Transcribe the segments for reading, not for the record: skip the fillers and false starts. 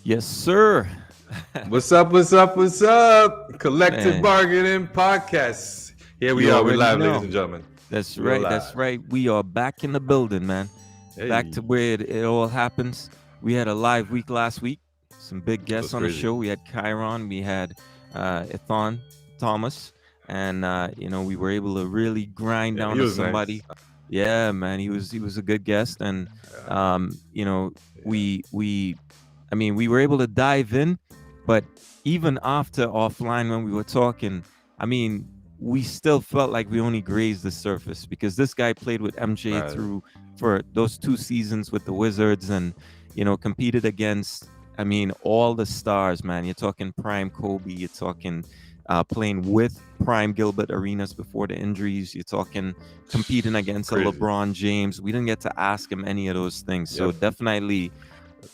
Yes, sir. What's up? What's up? What's up? Collective Man, Bargaining Podcast. Here we you are. We're already live, ladies know. and gentlemen. That's We're right. That's live. right. We are back in the building, man. Back to Hey, where it all happens. We had a live week last week. Some big guests that's on the crazy. show. We had Chiron. We had Ethon Thomas. And, we were able to really grind Yeah, down he to was nice. somebody. Yeah, man. He was a good guest. And, we were able to dive in. But even after offline when we were talking, we still felt like we only grazed the surface because this guy played with MJ Man, for those 2 seasons with the Wizards and, competed against, all the stars, man. You're talking prime Kobe, you're talking playing with prime Gilbert Arenas before the injuries, you're talking competing against a crazy. LeBron James. We didn't get to ask him any of those things. So Yep. definitely,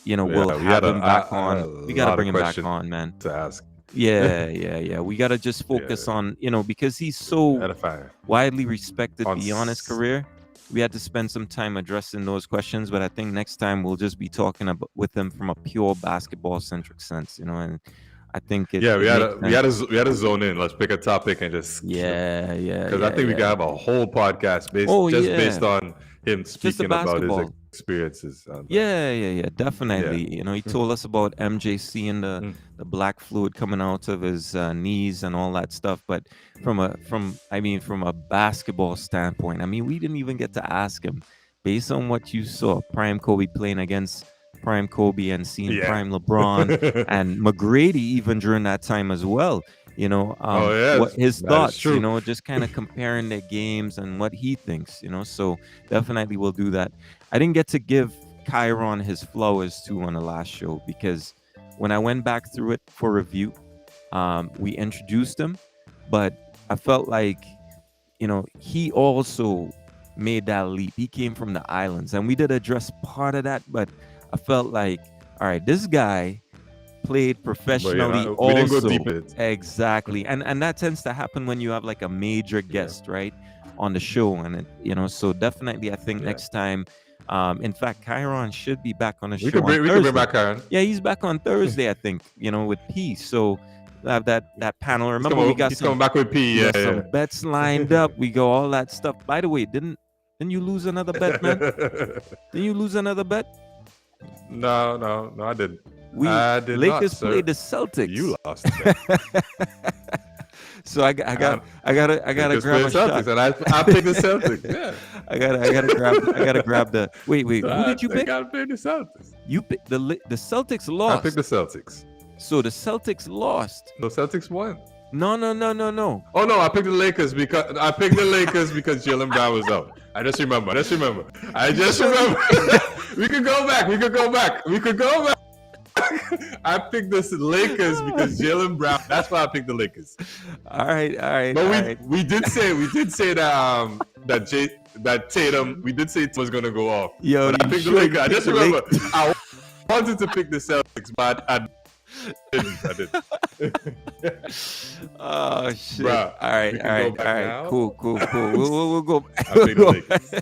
we'll Yeah, we had have him back I had on. a We got to lot bring of him back questions on, man. to ask. Yeah. We got to just focus Yeah, on, because he's so edifying. widely respected On beyond his s- career. We had to spend some time addressing those questions, but I think next time we'll just be talking about with him from a pure basketball centric sense, and I think it, yeah, it makes sense. we had to zone in. Let's pick a topic and just because I think we can have a whole podcast Oh based yeah, on him just the speaking about his basketball. experiences. On that. Yeah, Yeah. definitely. He told us about MJC and the black fluid coming out of his knees and all that stuff. But from a basketball standpoint, we didn't even get to ask him, based on what you saw, Prime Kobe playing against Prime Kobe and seeing Yeah. Prime LeBron and McGrady even during that time as well. Oh What yes, his that is thoughts, true. just kind of comparing their games and what he thinks. So definitely we'll do that. I didn't get to give Chiron his flowers too on the last show because when I went back through it for review, we introduced him, but I felt like, he also made that leap. He came from the islands and we did address part of that, but I felt like, all right, this guy played But professionally we didn't go deep also. in it. Exactly. And that tends to happen when you have like a major guest, right, on the show. And so definitely I think Yeah. next time, in fact, Chiron should be back on the We show could on bring Thursday. back Karen. Yeah, he's back on Thursday, I think, with P. So we'll have that panel. Remember, we got He's coming back with P. we Yeah, got some bets lined up. We got all that stuff. By the way, didn't you lose another bet, man? Didn't you lose another bet? No, I didn't. I did Lakers not, sir. played the Celtics. You lost. The So I gotta grab a shot. And I picked the Celtics. Yeah, I gotta grab the. Wait. Who did you pick? I gotta pick the Celtics. You picked the Celtics lost. I picked the Celtics. So the Celtics lost. The Celtics won. No. Oh no, I picked the Lakers because Jalen Brown was out. I just remember. We could go back. I picked the Lakers because Jalen Brown. That's why I picked the Lakers. All right. But we did say that Tatum. We did say it was gonna go off. Yo, but I picked the Lakers. I just remember. I wanted to pick the Celtics, but I didn't. Oh shit! Bruh, all right. Cool. We'll go. I picked the Lakers.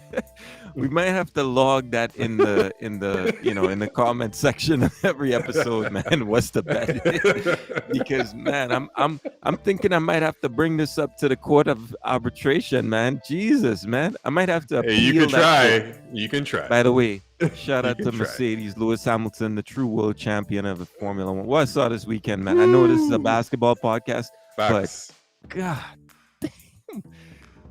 We might have to log that in the in the comment section of every episode, man. What's the bet? Because man, I'm thinking I might have to bring this up to the court of arbitration, man. Jesus, man, I might have to appeal. Hey, you can try. Shit. You can try. By the way, shout out to try. Mercedes Lewis Hamilton, the true world champion of the Formula One. What I saw this weekend, man. I know this is a basketball podcast, Facts. but God damn.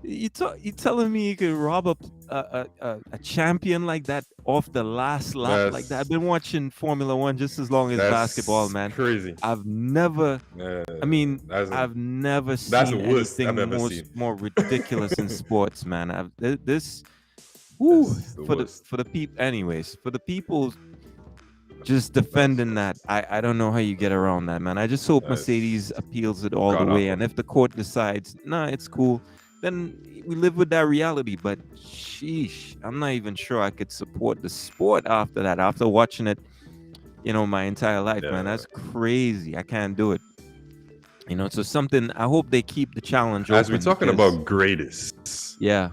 You telling me you could rob a champion like that off the last lap like that? I've been watching Formula One just as long as basketball, man. Crazy. I've never. I've never seen anything more ridiculous in sports, man. For the people. Anyways, for the people just defending that, I don't know how you get around that, man. I just hope Mercedes appeals it all the way, and if the court decides, nah, it's cool, then we live with that reality. But sheesh, I'm not even sure I could support the sport after that. After watching it, my entire life, man, that's crazy. I can't do it. So something. I hope they keep the challenge as open. We're talking about greatest. Yeah.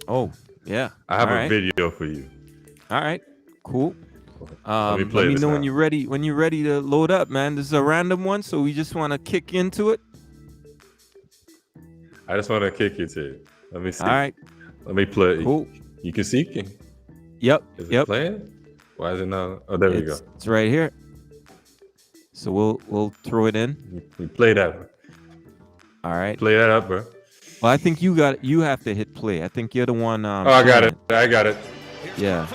Oh, yeah. I have a video for you. All right. Cool. Let me Let play me this know now. when you're ready. When you're ready to load up, man. This is a random one, so we just want to kick into it. I just want to kick it to you. Let me see. All right, Let me play. cool. You can see? Yep, Is it yep. playing? Why is it not? Oh, there we go. It's right here. So we'll throw it in. We play that. All right. Play that up, bro. Well, I think you have to hit play. I think you're the one. Oh, I got it. I got it. Yeah.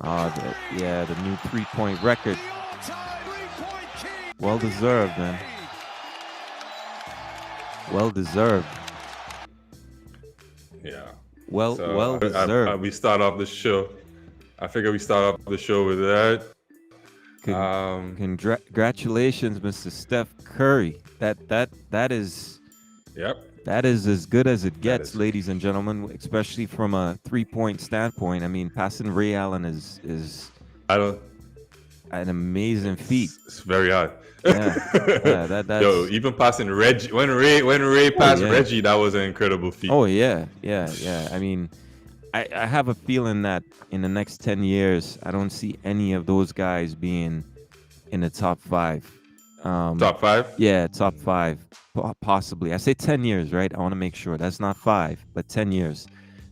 Oh, the new 3-point record. Well deserved, man. Well deserved. Yeah. Well deserved. We start off the show. I figure we start off the show with that. Congratulations, Mr. Steph Curry. That is. Yep. That is as good as it gets, ladies and gentlemen, especially from a 3-point standpoint. I mean, passing Ray Allen is an amazing feat. It's very hard. Yeah, that's yo, even passing Reggie when Ray passed Reggie, that was an incredible feat. Oh yeah. I mean, I have a feeling that in the next 10 years, I don't see any of those guys being in the top 5. Top 5? Yeah, top 5. Possibly. I say 10 years, right? I want to make sure that's not 5, but 10 years.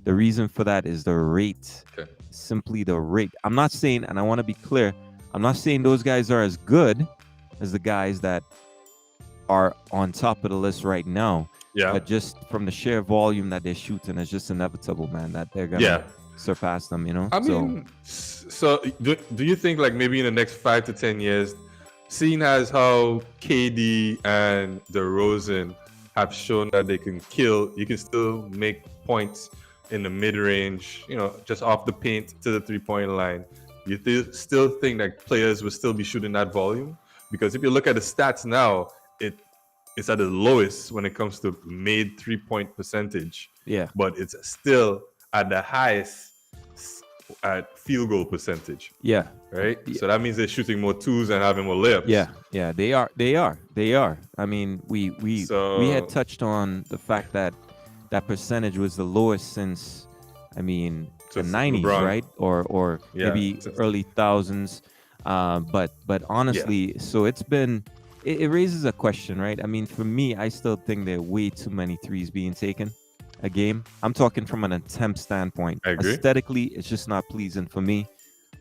The reason for that is the rate. Okay. Simply the rate. I'm not saying, and I want to be clear, I'm not saying those guys are as good as the guys that are on top of the list right now. Yeah. But just from the sheer volume that they're shooting, it's just inevitable, man, that they're going to surpass them, you know? I mean, so do you think like maybe in the next 5 to 10 years, seeing as how KD and DeRozan have shown that they can kill, you can still make points in the mid-range, you know, just off the paint to the 3-point line. You still think that players will still be shooting that volume? Because if you look at the stats now, it's at the lowest when it comes to made 3-point percentage. Yeah. But it's still at the highest at field goal percentage. Yeah. Right? Yeah. So that means they're shooting more twos and having more layups. Yeah, they are. I mean, we had touched on the fact that percentage was the lowest since, I mean, the 90s, LeBron. Right? Or maybe early thousands. But honestly, so it's been, it raises a question, right? I mean, for me, I still think there are way too many threes being taken a game. I'm talking from an attempt standpoint. I agree. Aesthetically, it's just not pleasing for me.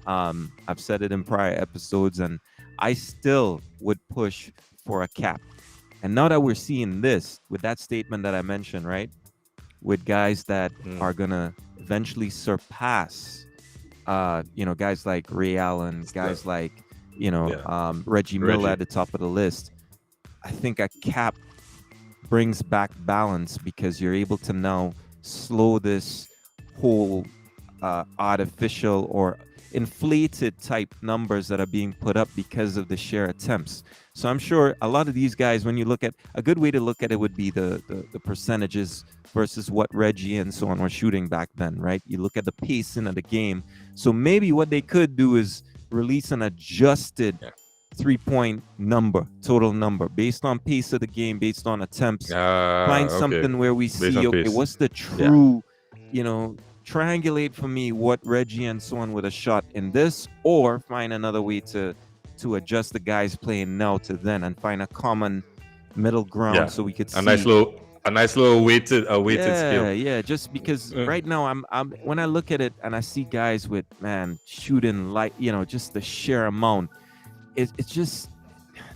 I've said it in prior episodes, and I still would push for a cap. And now that we're seeing this with that statement that I mentioned, right? With guys that are gonna eventually surpass, guys like Ray Allen, guys like, Reggie Miller at the top of the list. I think a cap brings back balance because you're able to now slow this whole artificial or inflated type numbers that are being put up because of the sheer attempts. So I'm sure a lot of these guys, when you look at, a good way to look at it would be the percentages versus what Reggie and so on were shooting back then, right? You look at the pacing of the game. So maybe what they could do is release an adjusted 3-point number, total number, based on pace of the game, based on attempts. Find something where we see, okay, what's the true, triangulate for me what Reggie and so on would have shot in this, or find another way to adjust the guys playing now to then and find a common middle ground so we could see a nice little weighted scale. Yeah, just because right now I'm when I look at it and I see guys with shooting like, just the sheer amount, it's just,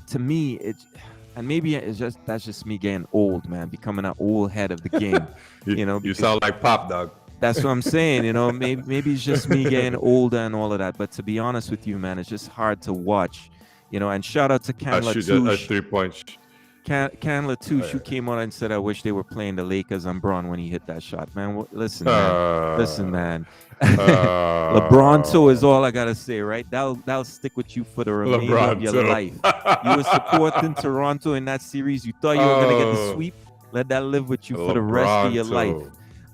to me, and maybe that's just me getting old, man, becoming an old head of the game. You sound like Pop, dog. That's what I'm saying, maybe it's just me getting older and all of that. But to be honest with you, man, it's just hard to watch, and shout out to Canla Touche. 3-point. Canla Touche, who came out and said, I wish they were playing the Lakers and Bron when he hit that shot, man. Listen, man. LeBron toe is all I gotta say, right? That'll stick with you for the remainder of your life. You were supporting Toronto in that series. You thought you were gonna get the sweep. Let that live with you for the rest of your life.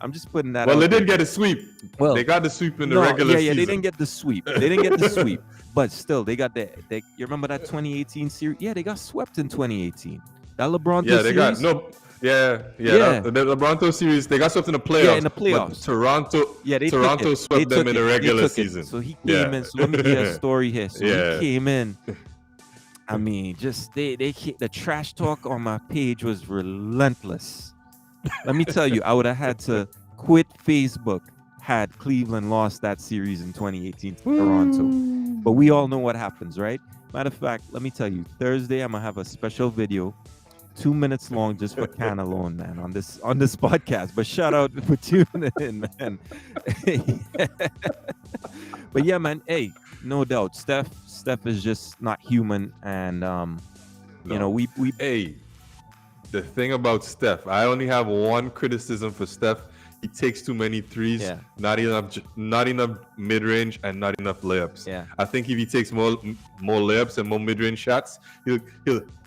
I'm just putting that out. Well, they didn't get a sweep. Well, they got the sweep in the regular season. They didn't get the sweep. They didn't get the sweep. But still, they got you remember that 2018 series? Yeah, they got swept in 2018. That LeBron series? Yeah. Yeah, The Toronto series, they got swept in the yeah, in playoffs, the but playoffs. Yeah, they took it. Toronto They swept them took in it. the They regular took it. season. So he came Yeah. in. So let me give you a story here. So he Yeah. came in. I mean, just the trash talk on my page was relentless. Let me tell you, I would have had to quit Facebook had Cleveland lost that series in 2018 to Toronto. But we all know what happens, right? Matter of fact, let me tell you, Thursday I'm gonna have a special video, 2 minutes long, just for Can alone, man, on this podcast. But shout out for tuning in, man. But yeah, man. Hey, no doubt, Steph is just not human, and No. we Hey, the thing about Steph, I only have one criticism for Steph. He takes too many threes, yeah, not enough mid range, and not enough layups. yeah. I think if he takes more layups and more mid range shots,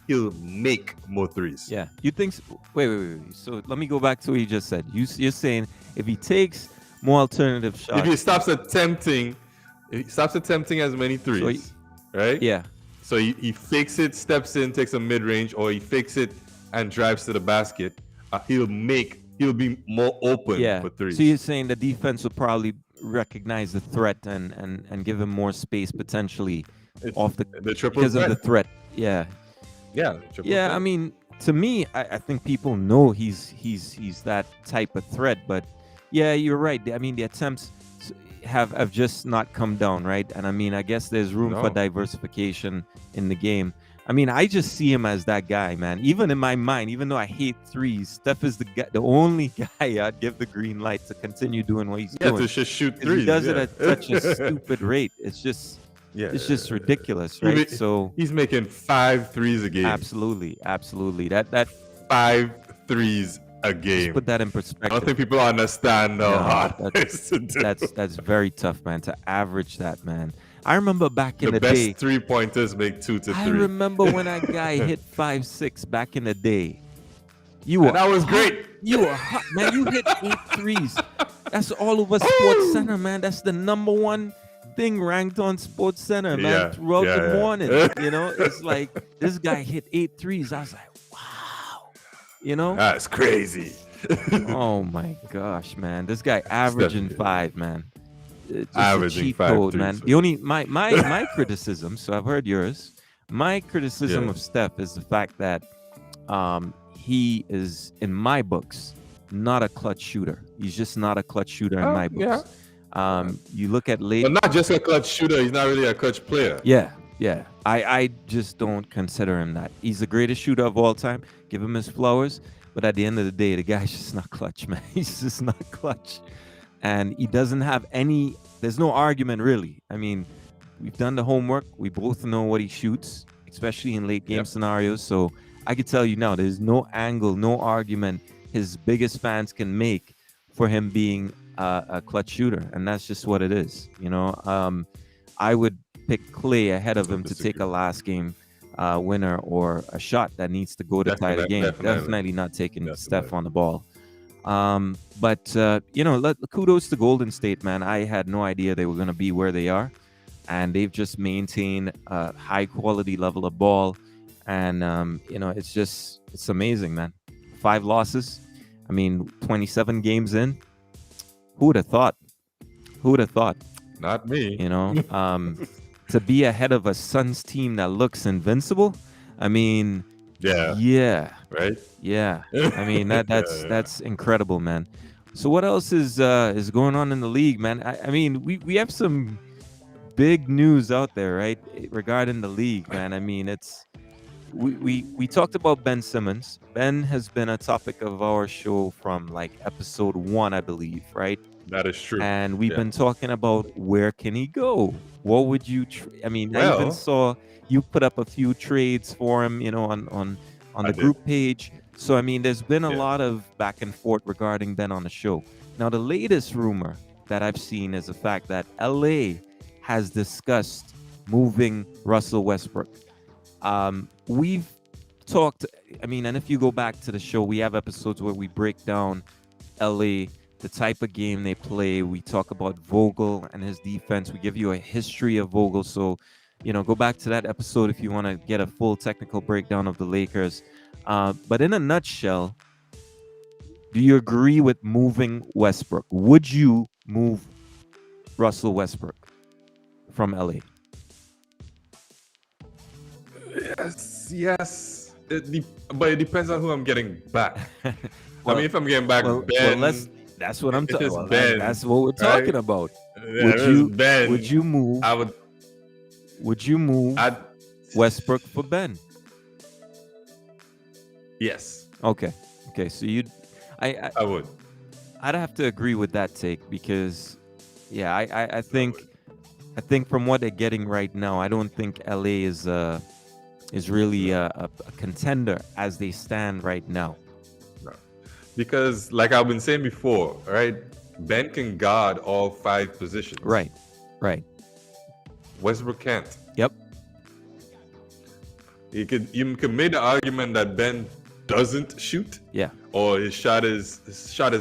he'll make more threes. Yeah, you think? Wait. So let me go back to what you just said. You're saying if he takes more alternative If he shots, stops attempting, as many so threes, right? yeah, So he fakes it, steps in, takes a mid range, or he fakes it and drives to the basket. He'll be more open yeah. for So you're threes. saying the defense will probably recognize the threat and give him more space potentially It's off the the triple because of the threat. threat. Yeah, Yeah, triple yeah. I threat. mean, to me, I think people know he's that type of threat, but yeah, you're right. I mean, the attempts have just not come down, right? And I mean, I guess there's room for No. diversification in the game. I mean, I just see him as that guy, man. Even in my mind, even though I hate threes, Steph is the only guy I'd give the green light to continue doing what he's Yeah, doing to just shoot because he threes. does it Yeah. at such a stupid rate. Yeah. It's just ridiculous, He right? ma- So He's making 5 threes a game. absolutely. That 5 threes a just game. put that in I don't perspective. think people understand how No, hard it is to do. that's very tough, man. To average that, man. I remember back in The the best day. 3-pointers make 2 to I 3. remember when that guy hit 5-6 back in the day. You And were that was hot. great. You were hot, man. You hit 8 threes. That's all over Sports Center, man. That's the number one thing ranked on Sports Center, man, Yeah, throughout the morning. yeah. It's like this guy hit 8 threes. I was like, wow. You know? That's crazy. Oh my gosh, man. This guy averaging Steph- 5, man. It's just a Averaging cheat 5 code, man. threes. The only my criticism, so I've heard yours. My criticism Yeah. of Steph is the fact that he is, in my books, not a clutch shooter. He's just not a clutch shooter in my Yeah. books. You look at late. But not just a clutch shooter, he's not really a clutch player. Yeah. I just don't consider him that. He's the greatest shooter of all time. Give him his flowers. But at the end of the day, the guy's just not clutch, man. He's just not clutch. And he doesn't have there's no argument really. I mean, we've done the homework. We both know what he shoots, especially in late game Yep. scenarios. So I could tell you now, there's no angle, no argument his biggest fans can make for him being a clutch shooter. And that's just what it is. I would pick Clay ahead of him to take a last game winner or a shot that needs to go to tie the game. Definitely not taking Steph on the ball. But kudos to Golden State, man. I had no idea they were going to be where they are, and they've just maintained a high quality level of ball. And it's amazing, man. 5 losses. I mean, 27 games in. Who would have thought? Not me. To be ahead of a Suns team that looks invincible. I mean, Yeah. Right? yeah. I mean that's incredible, man. So what else is going on in the league, man? I mean, we have some big news out there, right, regarding the league, man. I mean, we talked about Ben Simmons. Ben has been a topic of our show from like episode 1, I believe, right? That is true. And we've Yeah. been talking about where can he go? What would you? I mean, I even Well- saw you put up a few trades for him, on I the did. group page. So I mean, there's been a Yeah. lot of back and forth regarding Ben on the show. Now, the latest rumor that I've seen is the fact that LA has discussed moving Russell Westbrook. We've talked. I mean, and if you go back to the show, we have episodes where we break down LA, the type of game they play. We talk about Vogel and his defense. We give you a history of Vogel. So, go back to that episode if you want to get a full technical breakdown of the Lakers. But in a nutshell, Do you agree with moving Westbrook? Would you move Russell Westbrook from LA? Yes, yes. But it depends on who I'm getting back. I mean, well, if I'm getting back let's. Ben, That's what I'm if talking. it's Well, Ben, that's what we're right? talking about. Yeah, if it's Would Ben, you move? I would. Would you move I'd. Westbrook for Ben? Yes, Okay. Okay. So you'd, I I would. I'd have to agree with that take because, yeah, I I think would. from what they're getting right now, I don't think LA is really No, a contender as they stand right now. no. Because, like I've been saying before, right? Ben can guard all 5 positions. Right. Right. Westbrook can't. Yep. You could make the argument that Ben doesn't shoot, Yeah. or his shot is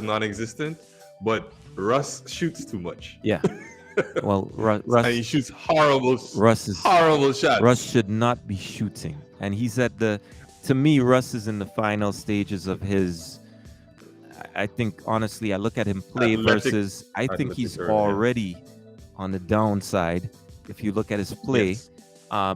non-existent, but Russ shoots too much, Yeah. Well, and he shoots horrible shots. Russ should not be shooting, and he's at the. To me, Russ is in the final stages of his. I think honestly, I look at him play Athletic- versus. I think he's athletic early, yeah. already on the downside. If you look at his play, Yes.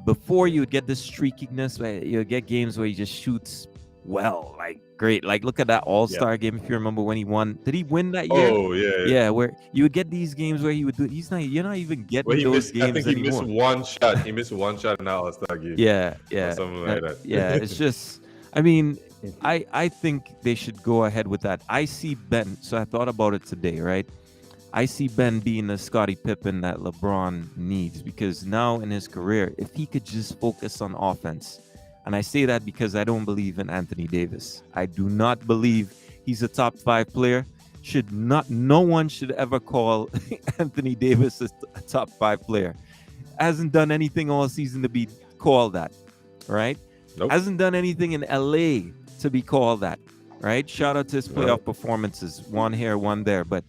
before you would get this streakiness, where you get games where he just shoots well, like great. Like look at that All-Star game. If you remember when he won, did he win that year? Oh yeah. Yeah, where you would get these games where he would do. You're not even getting Well, he those missed. I games think he anymore. missed one shot. He missed one shot in that All-Star game. Yeah, Or yeah, something like that. yeah. It's just, I mean, I think they should go ahead with that. I see Ben. So I thought about it today, right? I see Ben being the Scottie Pippen that LeBron needs because now in his career, if he could just focus on offense, and I say that because I don't believe in Anthony Davis. I do not believe he's a top 5 player. No one should ever call Anthony Davis a top 5 player. Hasn't done anything all season to be called that, right? Nope. Hasn't done anything in LA to be called that, right? Shout out to his playoff No. performances, one here, one there, but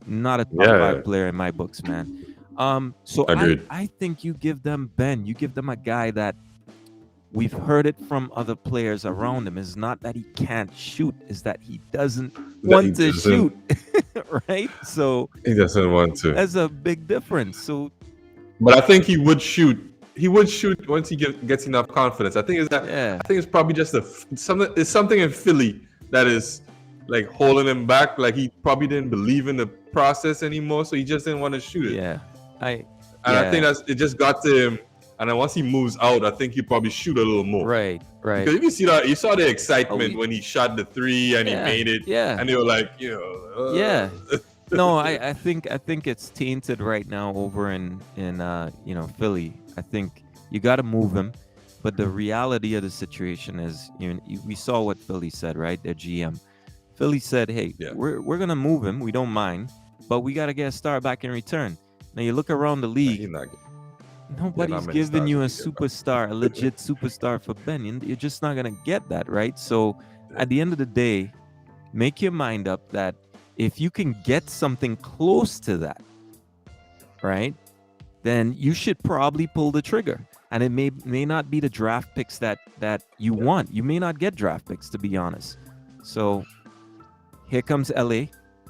not a top Yeah. 5 player in my books, man. So Agreed. I think you give them Ben, you give them a guy that we've heard it from other players around him. It's not that he can't shoot, is that he doesn't want to shoot, right? So He doesn't want to. that's a big difference. So But I think he would shoot. He would shoot once he gets enough confidence. I think yeah, I think it's probably just something in Philly that is like holding him back. Like he probably didn't believe in the process anymore, so he just didn't want to shoot it. yeah, And I think it just got to him. And then once he moves out, I think he'll probably shoot a little more. right. Because if you see that, you saw the excitement when he shot the 3 and he made it. Yeah. And they were like, Yeah. No, I think it's tainted right now over in Philly. I think you got to move him, but the reality of the situation is, we saw what Philly said, right? Their GM, Philly said, "Hey, we're gonna move him. We don't mind, but we got to get a star back in return." Now you look around the league. Nobody's giving you a superstar, a legit superstar for Ben. You're just not gonna get that, right? So at the end of the day, make your mind up that if you can get something close to that, right, then you should probably pull the trigger. And it may not be the draft picks that you want. You may not get draft picks, to be honest. So here comes LA,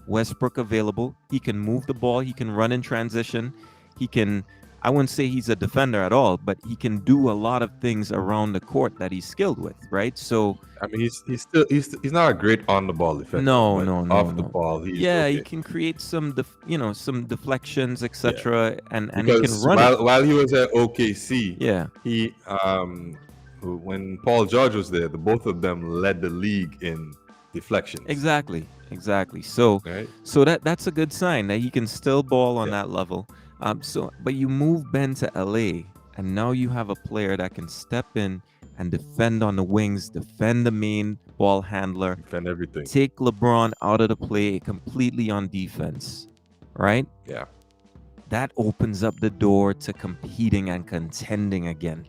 Westbrook available. He can move the ball. He can run in transition. He can, I wouldn't say he's a defender at all, but he can do a lot of things around the court that he's skilled with, right? So I mean, he's not a great on the ball defender. No. Off the ball, he's he can create some some deflections, etc. And he can because run while he was at OKC, Yeah. he when Paul George was there, the both of them led the league in deflections. Exactly. So Right? so that's a good sign that he can still ball on that level. But you move Ben to LA, and now you have a player that can step in and defend on the wings, defend the main ball handler, Defend everything. take LeBron out of the play completely on defense, right? Yeah. That opens up the door to competing and contending again,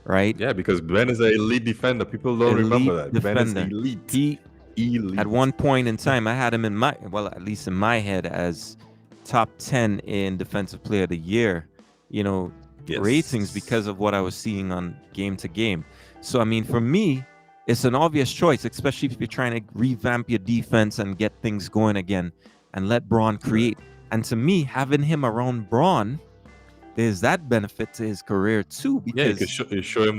right? Yeah, because Ben is an elite defender. People don't remember that. Ben is elite. He Elite. At one point in time, I had him at least in my head, as top 10 in Defensive Player of the Year, Yes. ratings because of what I was seeing on game to game. So, I mean, for me, It's an obvious choice, especially if you're trying to revamp your defense and get things going again and let Braun Right. create. And to me, having him around Braun, there's that benefit to his career too, Yeah, because you could show him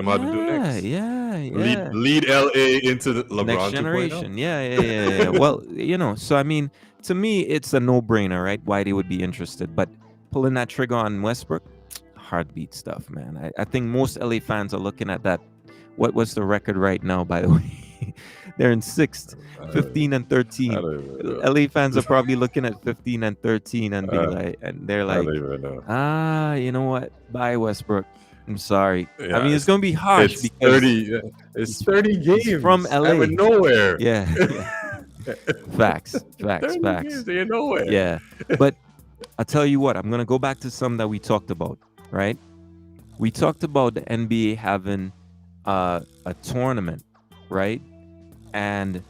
how to do yeah, next. yeah, Lead yeah. lead LA into the Next LeBron 2.0. generation. Yeah, yeah, yeah, yeah. Well, so I mean, to me, it's a no-brainer, right? Why they would be interested. But pulling that trigger on Westbrook, heartbeat stuff, man. I think most LA fans are looking at that. What was the record right now, by the way? They're in sixth, I don't, 15 and I 13. don't even know. LA fans are probably looking at 15 and 13 and be uh, like, and they're I like, don't even know. you know what? Bye, Westbrook. I'm sorry. I Yeah, mean, it's gonna be harsh it's because 30. It's he's 30 he's from games out of LA. nowhere. Yeah, yeah. Facts, facts, 30 facts. games out of nowhere. Yeah. But I'll tell you what, I'm going to go back to some that we talked about, right? We talked about the NBA having a tournament, right? And,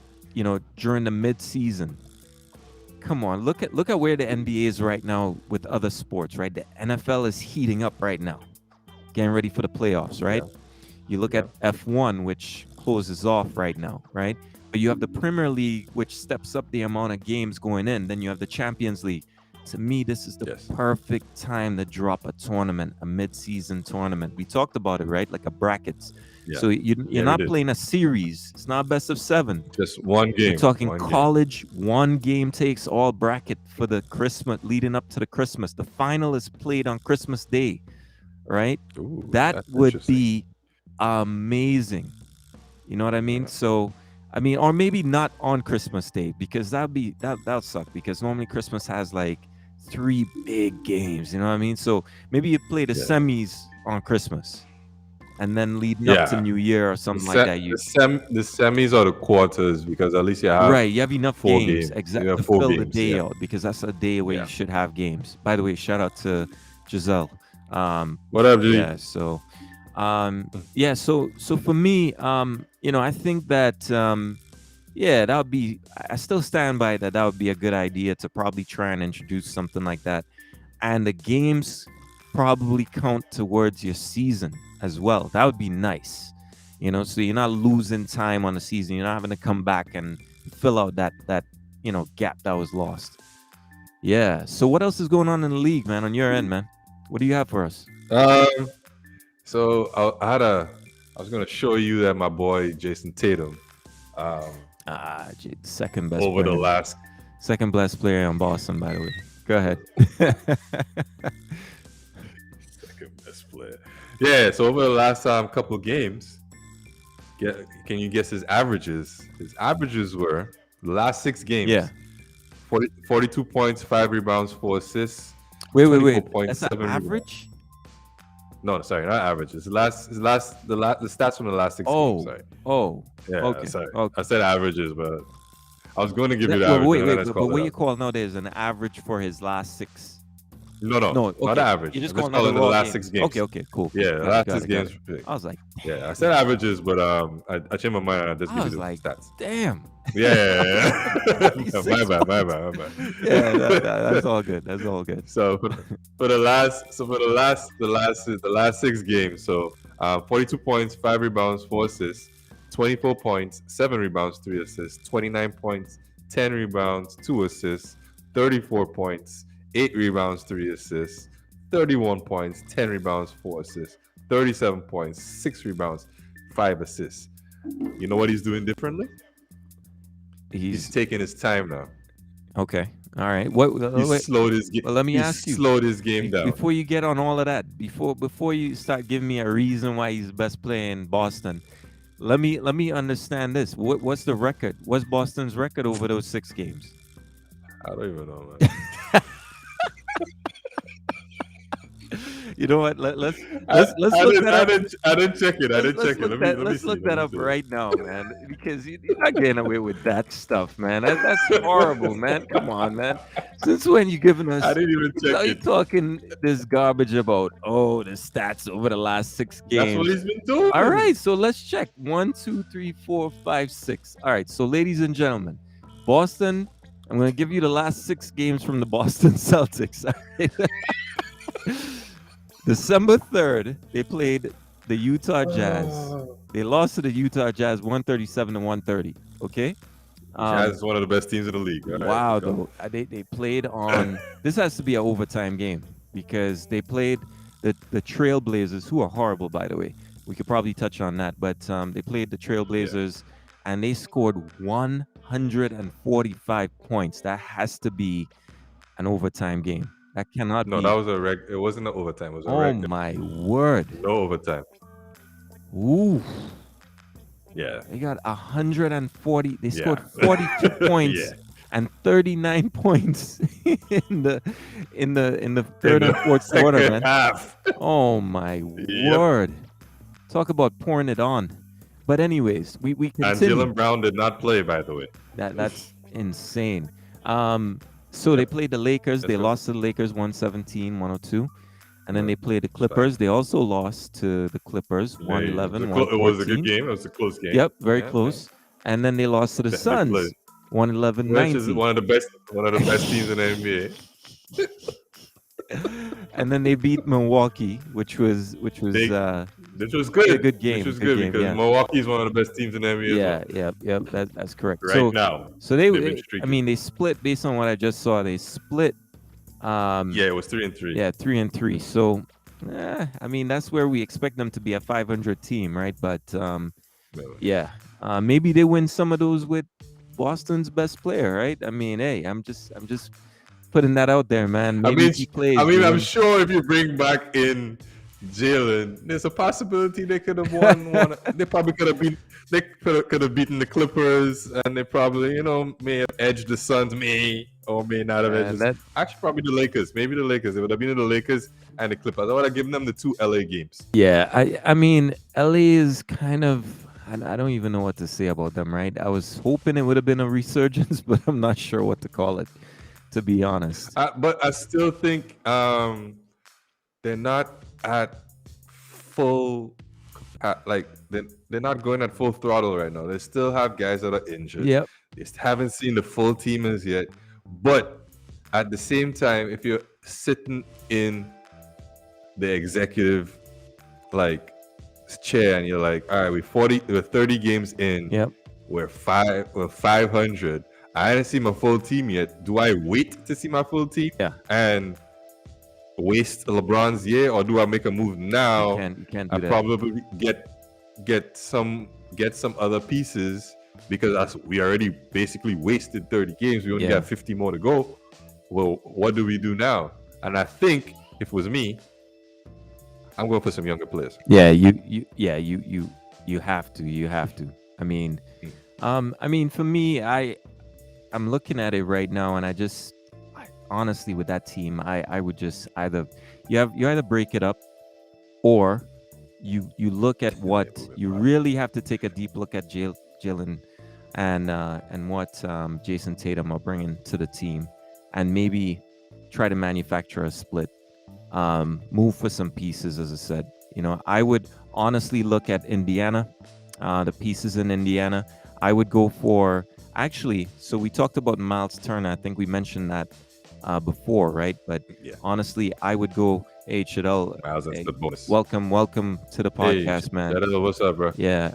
during the mid-season. Come on, look at where the NBA is right now with other sports, right? The NFL is heating up right now, getting ready for the playoffs, right? Yeah, You look yeah, at F1, which closes off right now, right? But you have the Premier League, which steps up the amount of games going in. Then you have the Champions League. To me, this is the yes, perfect time to drop a tournament, a mid-season tournament. We talked about it, right? Like a brackets. yeah, So you're yeah. We not did playing a series. It's not best of 7. just one We're game, talking one game. college, one game takes all bracket for the Christmas, leading up to the Christmas. The final is played on Christmas Day, right? Ooh, That that's would interesting. be amazing. You know what I mean? Yeah, So, I mean, or maybe not on Christmas Day, because that'll suck, because normally Christmas has like 3 big games. You know what I mean? So maybe you play the yeah, semis on Christmas, and then leading up to yeah. New Year or The something like se- that. the semis or the quarters because at least you have Right, you have enough four games games. You exact have to four fill the games. day Yeah, out, because that's a day where you yeah. should have games. By the way, shout out to Giselle. What up, G? Yeah, so so for me, I think that yeah, that would be, I still stand by that. That would be a good idea to probably try and introduce something like that. And the games probably count towards your season as well. That would be nice. So you're not losing time on the season. You're not having to come back and fill out that gap that was lost. Yeah. So what else is going on in the league, man, on your end, man? What do you have for us? Um, so I was gonna show you that my boy Jason Tatum, um, Second best over the player. last Second best player on Boston, by the way. Go ahead. second best player. Yeah, so over the last couple games, can you guess his averages? His averages were the last 6 games: Yeah. 42 points, 5 rebounds, 4 assists, Wait. That's an 24.7 rebounds. average? No, sorry, not averages. The stats from the last 6 games. Oh. Sorry. Oh. Yeah, Okay. sorry. Okay. I said averages, but I was going to give you the Wait, average. wait, and then wait, I just but called what it you out. call nowadays an average for his last 6? No, No, not okay. average. You just I'm call just another calling it the raw last game. 6 games. Okay, cool. Yeah, the Got last it, six got it. games. I was like, Yeah, I said averages, but I changed my mind. I just I give you was the like, stats. damn. Yeah. 46 my points. bad. Yeah, that's all good. That's all good. So for the last 6 games, so 42 points, 5 rebounds, 4 assists, 24 points, 7 rebounds, 3 assists, 29 points, 10 rebounds, 2 assists, 34 points, 8 rebounds, 3 assists, 31 points, 10 rebounds, 4 assists, 37 points, 6 rebounds, 5 assists. You know what he's doing differently? He's He's taking his time now. okay. All right. What? Wait. Well, let me He ask you. slowed his game down. Before you get on all of that, before you start giving me a reason why he's the best player in Boston, let me understand this. What's the record? What's Boston's record over those 6 games? I don't even know, man. You know what? Let's look that up. I didn't check it. I didn't check it. Let me Let's see. look Let that me up see. right now, man. Because you're not getting away with that stuff, man. That's horrible, man. Come on, man. Since when you giving us? I didn't even check Are you it. talking this garbage about the stats over the last 6 That's what games? he's been doing. All right, so let's check. 1, 2, 3, 4, 5, 6. All right, so ladies and gentlemen, Boston. I'm going to give you the last 6 games from the Boston Celtics. All right? December 3rd, they played the Utah Jazz. They lost to the Utah Jazz 137 to 130. Okay. Jazz is one of the best teams in the league. All right, Wow, go. though they played on. This has to be an overtime game because they played the Trailblazers, who are horrible, by the way. We could probably touch on that, but they played the Yeah. Trailblazers, and they scored 145 points. That has to be an overtime game. That cannot No, that be. was a reg. It wasn't an overtime. It was a Oh regular. my word! No overtime. Ooh, Yeah. they got 140. They Yeah. scored 42 points Yeah. and 39 points in the In third and the fourth quarter, second man. half. Oh my Yep. word! Talk about pouring it on. But anyways, we And continue. Jalen Brown did not play, by the way. That's insane. So they Yep. played the Lakers. That's They right. lost to the Lakers 117-102. And then Yeah. they played the It's fine. Clippers. They also lost to the Clippers 111, It was a good 114. game. It was a close game. Yep, very Yeah, close. And then they lost to the yeah. They played. Suns 111, Which is 90. one of the best teams in the NBA. And then they beat Milwaukee, which was Which was good. a good game. Which was good good game, because yeah. Milwaukee is one of the best teams in the NBA Yeah, as well. that's correct. Right now. So They've been I streaking. mean, they split based on what I just saw. They split. Yeah, it was 3-3. Yeah, 3-3. So, I mean, that's where we expect them to be a 500 team, right? But yeah, maybe they win some of those with Boston's best player, right? I mean, hey, I'm just putting that out there, man. Maybe if he plays. I'm they win. sure if you bring back in Jalen, there's a possibility they could have won one. They probably could have been. They could have beaten the Clippers, and they probably, may have edged the Suns, may not have edged. Actually, probably the Lakers. Maybe the Lakers. It would have been the Lakers and the Clippers. I would have given them the 2 LA games. Yeah, I mean, LA is kind of. I don't even know what to say about them, right? I was hoping it would have been a resurgence, but I'm not sure what to call it, to be honest. But I still think they're not at full, like they're not going at full throttle right now. They still have guys that are injured. Yep. They haven't seen the full team as yet. But at the same time, if you're sitting in the executive chair and you're like, all right, we're 30 games in. Yep. We're 500. I haven't seen my full team yet. Do I wait to see my full team? Yeah. And waste LeBron's year, or do I make a move now? You can't do I that. probably get some other pieces because we already basically wasted 30 games. We only got 50 more to go. Well, what do we do now? And I think if it was me, I'm going for some younger players. Yeah, you have to. You have to. I mean, for me, I'm looking at it right now, and honestly, with that team, I would just either break it up, or you look at what you really have to take a deep look at Jalen and what Jason Tatum are bringing to the team, and maybe try to manufacture a split. Move for some pieces, as I said. I would honestly look at Indiana, the pieces in Indiana. I would go for so we talked about Miles Turner. I think we mentioned that before, right? But honestly, I would go HL. Miles, that's the bonus. Welcome to the podcast, man. What's up, bro? Yeah.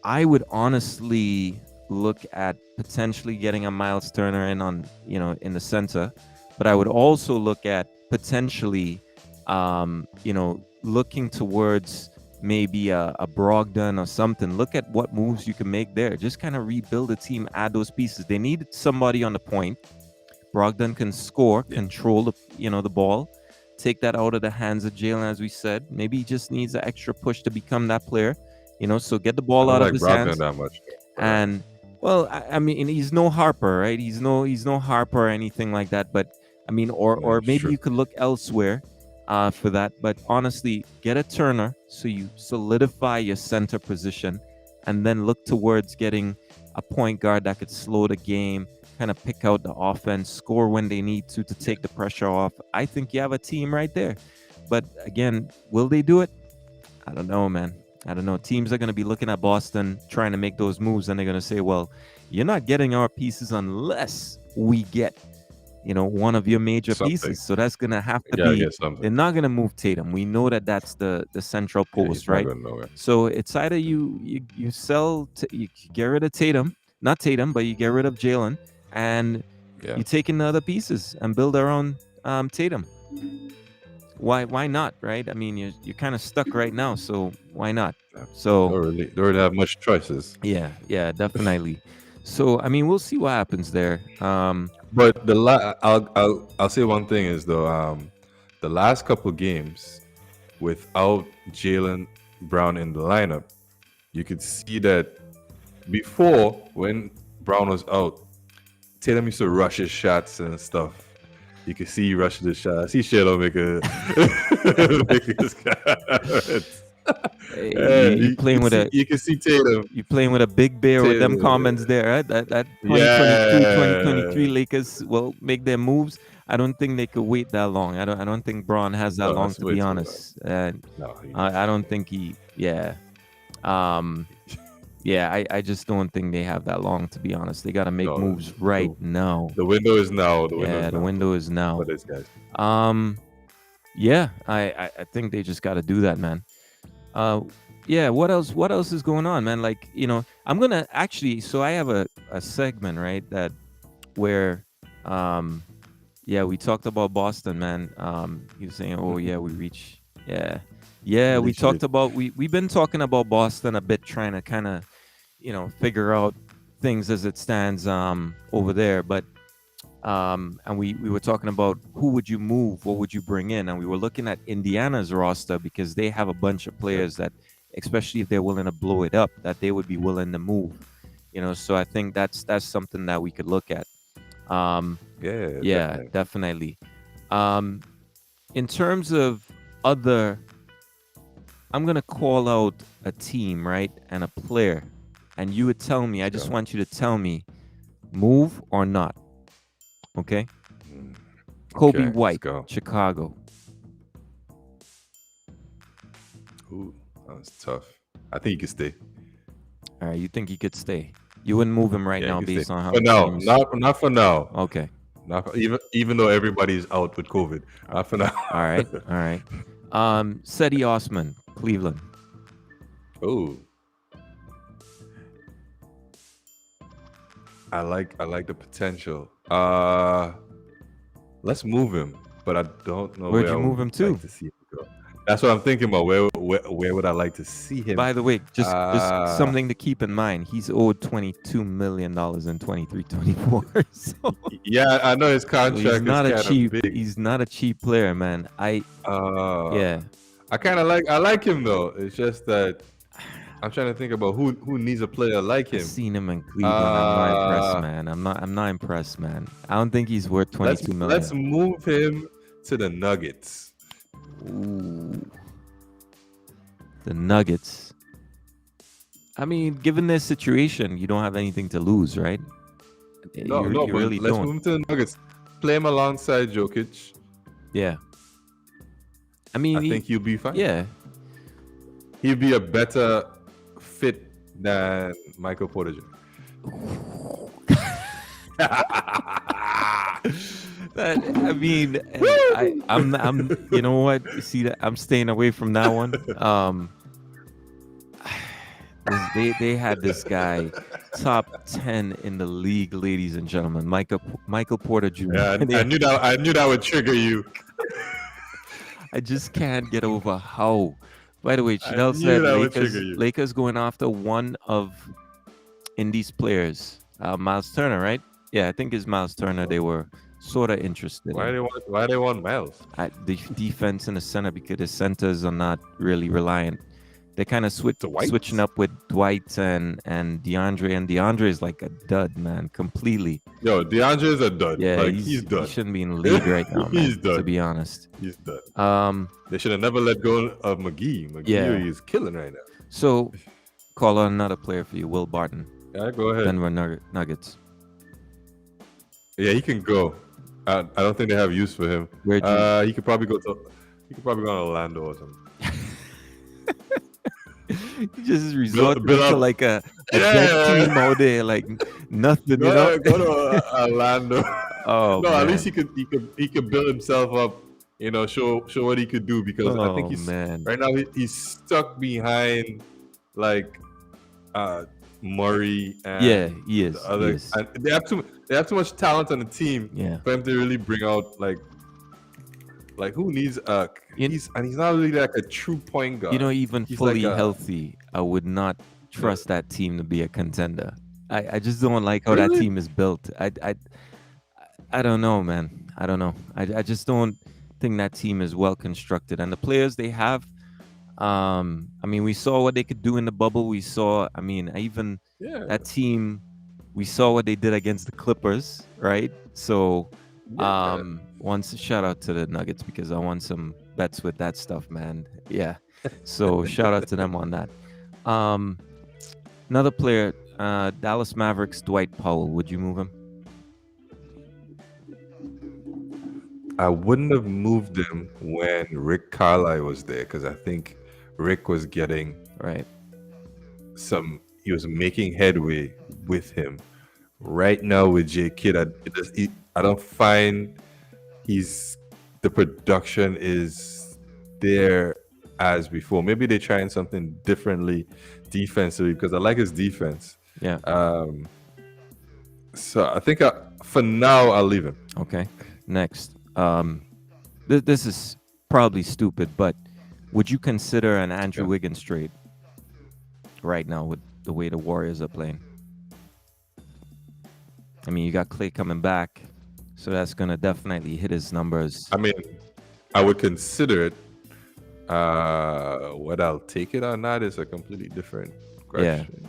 I would honestly look at potentially getting a Miles Turner in the center, but I would also look at potentially, looking towards maybe a Brogdon or something. Look at what moves you can make there. Just kind of rebuild the team, add those pieces. They need somebody on the point. Brogdon can score, control the ball, take that out of the hands of Jalen, as we said. Maybe he just needs an extra push to become that player. So get the ball out of his Brogdon hands. That much. And well, I mean, he's no Harper, right? He's no Harper or anything like that. But I mean, or maybe you could look elsewhere for that. But honestly, get a Turner so you solidify your center position, and then look towards getting a point guard that could slow the game, kind of pick out the offense, score when they need to take the pressure off. I think you have a team right there. But again, will they do it? I don't know, man. I don't know. Teams are going to be looking at Boston, trying to make those moves, and they're going to say, well, you're not getting our pieces unless we get, one of your major Something. pieces. So that's gonna have to You gotta be. get something. They're not gonna move Tatum. We know that that's the central Yeah, he's post, not right? going nowhere. So it's either you sell, you get rid of Tatum, not Tatum, but you get rid of Jalen, and Yeah, you take in the other pieces and build around Tatum. Why not, right? I mean, you're kind of stuck right now, so why not? yeah. So Don't really have much choices. yeah, definitely. So I mean, we'll see what happens there. But I'll say one thing is though, the last couple games without Jalen Brown in the lineup, you could see that before when Brown was out, Tatum used to rush his shots and stuff. You can see he rushes his shots. I see Shadow make a make his comments. You playing with a You can see Tatum. you playing with a big bear with them comments there, right? That 2022, Yeah. 2023 Lakers will make their moves. I don't think they could wait that long. I don't think Braun has that No, long, that's to way be too honest. long. No, I don't think he. Yeah. Um. Yeah. I just don't think they have that long, to be honest. They got to make no. moves right The, now. the window is now. The window is now. For these guys. Yeah. I think they just got to do that, man. Yeah, what else is going on, man? Like, I'm gonna actually, so I have a segment, right, that where yeah, we talked about Boston, man. He was saying, oh yeah, we reach. Yeah, we Reached talked it. about, we've been talking about Boston a bit, trying to kind of figure out things as it stands over there. But and we were talking about who would you move, what would you bring in, and we were looking at Indiana's roster because they have a bunch of players that, especially if they're willing to blow it up, that they would be willing to move. So I think that's something that we could look at. Yeah, definitely. In terms of other, I'm gonna call out a team, right, and a player, and you would tell me. I just want you to tell me, move or not. Okay. Kobe Okay, White, let's go. Chicago. Ooh, that's tough. I think he could stay. All right, you think he could stay? You wouldn't move him right now He could based stay. on how For now, teams- not for now. Okay. Not for, even though everybody's out with COVID. Not for now. All right. All right. Seti Osman, Cleveland. Oh, I like the potential. Let's move him, but I don't know Where'd where you I move would him to? like to see him go. That's what I'm thinking about. Where would I like to see him? By the way, just something to keep in mind. He's owed $22 million in 23-24. So Yeah, I know his contract he's not is a kind cheap. of big. He's not a cheap player, man. Yeah. I like him though. It's just that I'm trying to think about who needs a player like I've him. seen him in Cleveland. I'm not impressed, man. I'm not impressed, man. I don't think he's worth 22 million. Let's move him to the Nuggets. Ooh. The Nuggets. I mean, given their situation, you don't have anything to lose, right? No, you but really let's don't. move him to the Nuggets. Play him alongside Jokic. Yeah. I mean, I think he'll be fine. Yeah. He'll be a better fit than Michael Porter Jr. I mean, I'm you know what? See that I'm staying away from that one. They had this guy top 10 in the league, ladies and gentlemen. Michael Porter Jr. Yeah, I knew that would trigger you. I just can't get over how. By the way, I Chanel knew said that would trigger you. Lakers going after one of Indy's players, Miles Turner, right? Yeah, I think it's Miles Turner. They were sort of interested. Why they want Miles? The defense in the center, because the centers are not really reliant. They're kind of switching up with Dwight and DeAndre, and DeAndre is like a dud, man, completely. Yo, DeAndre is a dud. Yeah, like, he's done. He shouldn't be in the league right now, man, He's done. to be honest. He's done. They should have never let go of McGee. McGee is killing right now. So, call on another player for you, Will Barton. Yeah, go ahead. Denver Nuggets. Yeah, he can go. I don't think they have use for him. He could probably go to Orlando or something. He just resort to like a dead team out there, like nothing. Go to Orlando. Oh No, at least man. he could build himself up. You know, show what he could do because I think Oh he's man. right now he's stuck behind like uh Murray Yeah, and he the is. He other. is. And they have too much talent on the team Yeah. for him to really bring out like who needs You, he's not really like a true point guard. even He's like fully a healthy, I would not yeah. trust that team to be a contender. I just don't like how that Really? team is built. I don't know, man. I don't know. I just don't think that team is well constructed. And the players they have, I mean, we saw what they could do in the bubble. We saw, I mean, even Yeah. that team, we saw what they did against the Clippers, right? So, Yeah. once shout out to the Nuggets because I won some bets with that stuff, man. Yeah. So shout out to them on that. Um, Another player, Dallas Mavericks, Dwight Powell. Would you move him? I wouldn't have moved him when Rick Carlisle was there because I think Rick was getting Right. he was making headway with him. Right now with J Kidd, I don't find the production is there as before. Maybe they're trying something differently defensively because I like his defense. Yeah. So I think for now I'll leave him. Okay. Next. This is probably stupid, but would you consider an Andrew Wiggins trade right now with the way the Warriors are playing? I mean, you got Klay coming back, so that's gonna definitely hit his numbers. I mean, I would consider it. What I'll take it or not is a completely different question.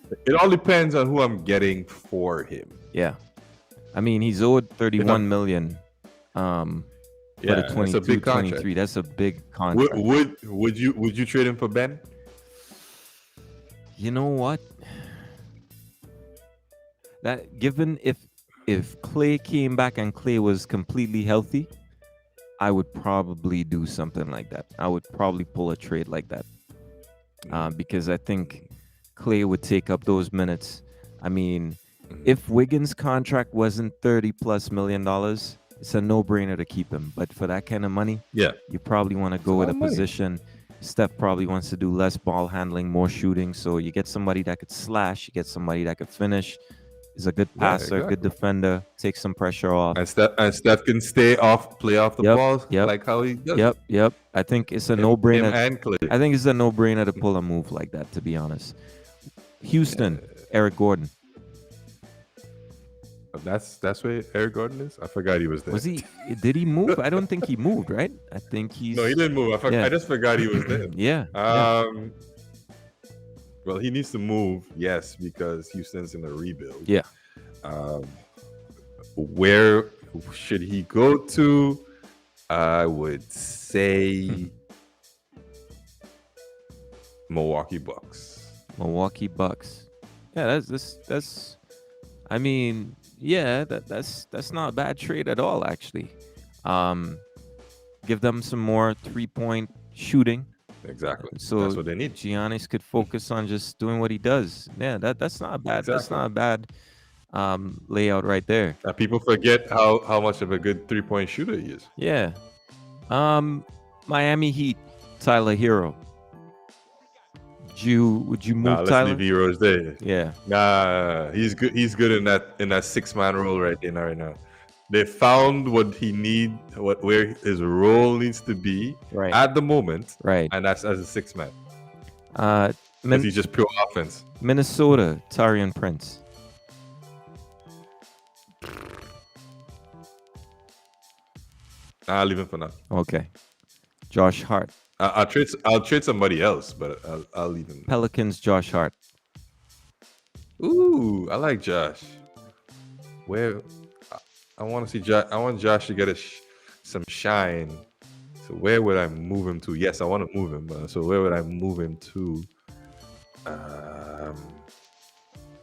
Yeah. It all depends on who I'm getting for him. Yeah. I mean, he's owed $31 million. For the 22-23. That's a big contract. Would you trade him for Ben? You know what? That given if Klay came back and Klay was completely healthy, I would probably do something like that. I would probably pull a trade like that. Because I think Klay would take up those minutes. I mean, if Wiggins' contract wasn't $30+ million, it's a no-brainer to keep him. But for that kind of money, you probably want to go with a position. Steph probably wants to do less ball handling, more shooting. So you get somebody that could slash, you get somebody that could finish. Is a good passer, good defender, take some pressure off. And Steph can play off the balls like how he does. Yep. I think it's a no-brainer. I think it's a no-brainer to pull a move like that, to be honest. Houston, Eric Gordon. That's where Eric Gordon is? I forgot he was there. Was he? Did he move? I don't think he moved, right? I think he's... No, he didn't move. I just forgot he was there. Yeah. Well, he needs to move, yes, because Houston's in a rebuild. Yeah. Where should he go to? I would say Milwaukee Bucks. Milwaukee Bucks. Yeah, that's. I mean, yeah, that's not a bad trade at all, actually. Give them some more 3-point shooting. Exactly. So that's what they need. Giannis could focus on just doing what he does. Yeah, that's not bad. Exactly. That's not a bad layout right there. People forget how much of a good 3-point shooter he is. Yeah. Miami Heat, Tyler Hero. Would you move Tyler? Let's leave Heroes there. Yeah. Nah, he's good. He's good in that 6-man role right now. They found what he need, where his role needs to be at the moment. Right. And that's as a 6-man. He's just pure offense. Minnesota, Taurean Prince. I'll leave him for now. Okay. Josh Hart. I'll trade somebody else, but I'll leave him. Pelicans, Josh Hart. Ooh, I like Josh. Where I want to see Josh. I want Josh to get some shine. So where would I move him to? Yes, I want to move him. So where would I move him to?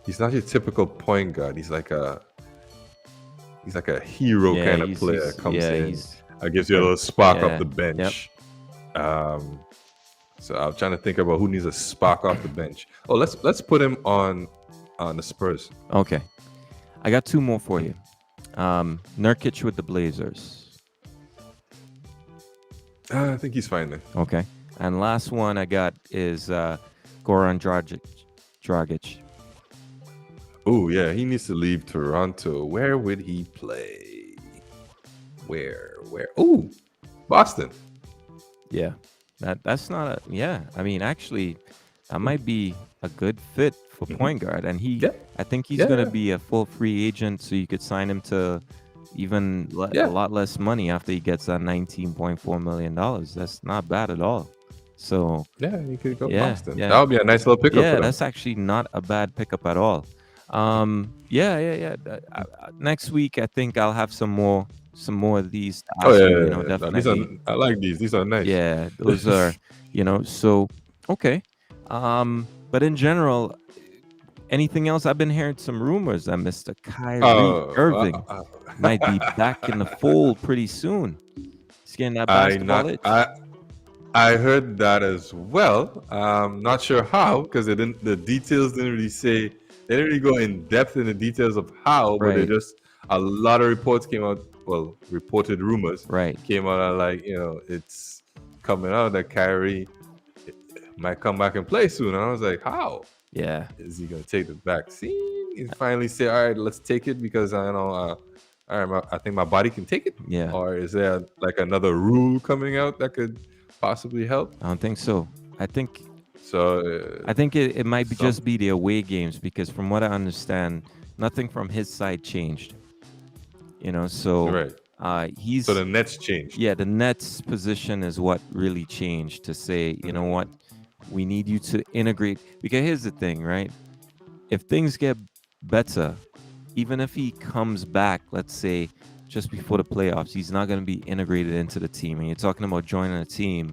He's not your typical point guard. He's like a hero kind of player. Comes in, gives you a little spark off the bench. Yep. So I'm trying to think about who needs a spark off the bench. Oh, let's put him on the Spurs. Okay, I got 2 more for you. Nurkic with the Blazers. I think he's fine then. Okay. And last one I got is Goran Dragic. Dragic. Oh yeah, he needs to leave Toronto. Where would he play? Where? Oh, Boston. Yeah. That's not a yeah. I mean, actually, that might be a good fit for point guard. And Yeah, I think he's yeah, gonna be a full free agent, so you could sign him to even a yeah, lot less money after he gets that $19.4 million. That's not bad at all. So yeah. You could go yeah, Boston. yeah, That would be a nice little pickup yeah. for them. That's actually not a bad pickup at all. Yeah, yeah, yeah. Next week, I think I'll have some more of these to Oh ask yeah, you. yeah, yeah. No, these are. Definitely. I like these. These are nice. Yeah, those are, so okay. But in general, anything else? I've been hearing some rumors that Mr. Kyrie Oh, Irving might be back in the fold pretty soon. He's getting that I basketball not itch. I heard that as well. Not sure how because they didn't. The details didn't really say. They didn't really go in depth in the details of how, but they Right, just a lot of reports came out. Well, reported rumors right. came out and like it's coming out that Kyrie might come back and play soon. And I was like, how Yeah, is he gonna take the vaccine? He finally say, all right, let's take it because I know. All right, I think my body can take it. yeah. Or is there like another rule coming out that could possibly help? I don't think so. I think So it might be some just be the away games because from what I understand, nothing from his side changed. So right. So he's the Nets changed. yeah, the Nets position is what really changed to say, you know Mhm. what, we need you to integrate. Because here's the thing, right? If things get better, even if he comes back, let's say just before the playoffs, he's not going to be integrated into the team. And you're talking about joining a team,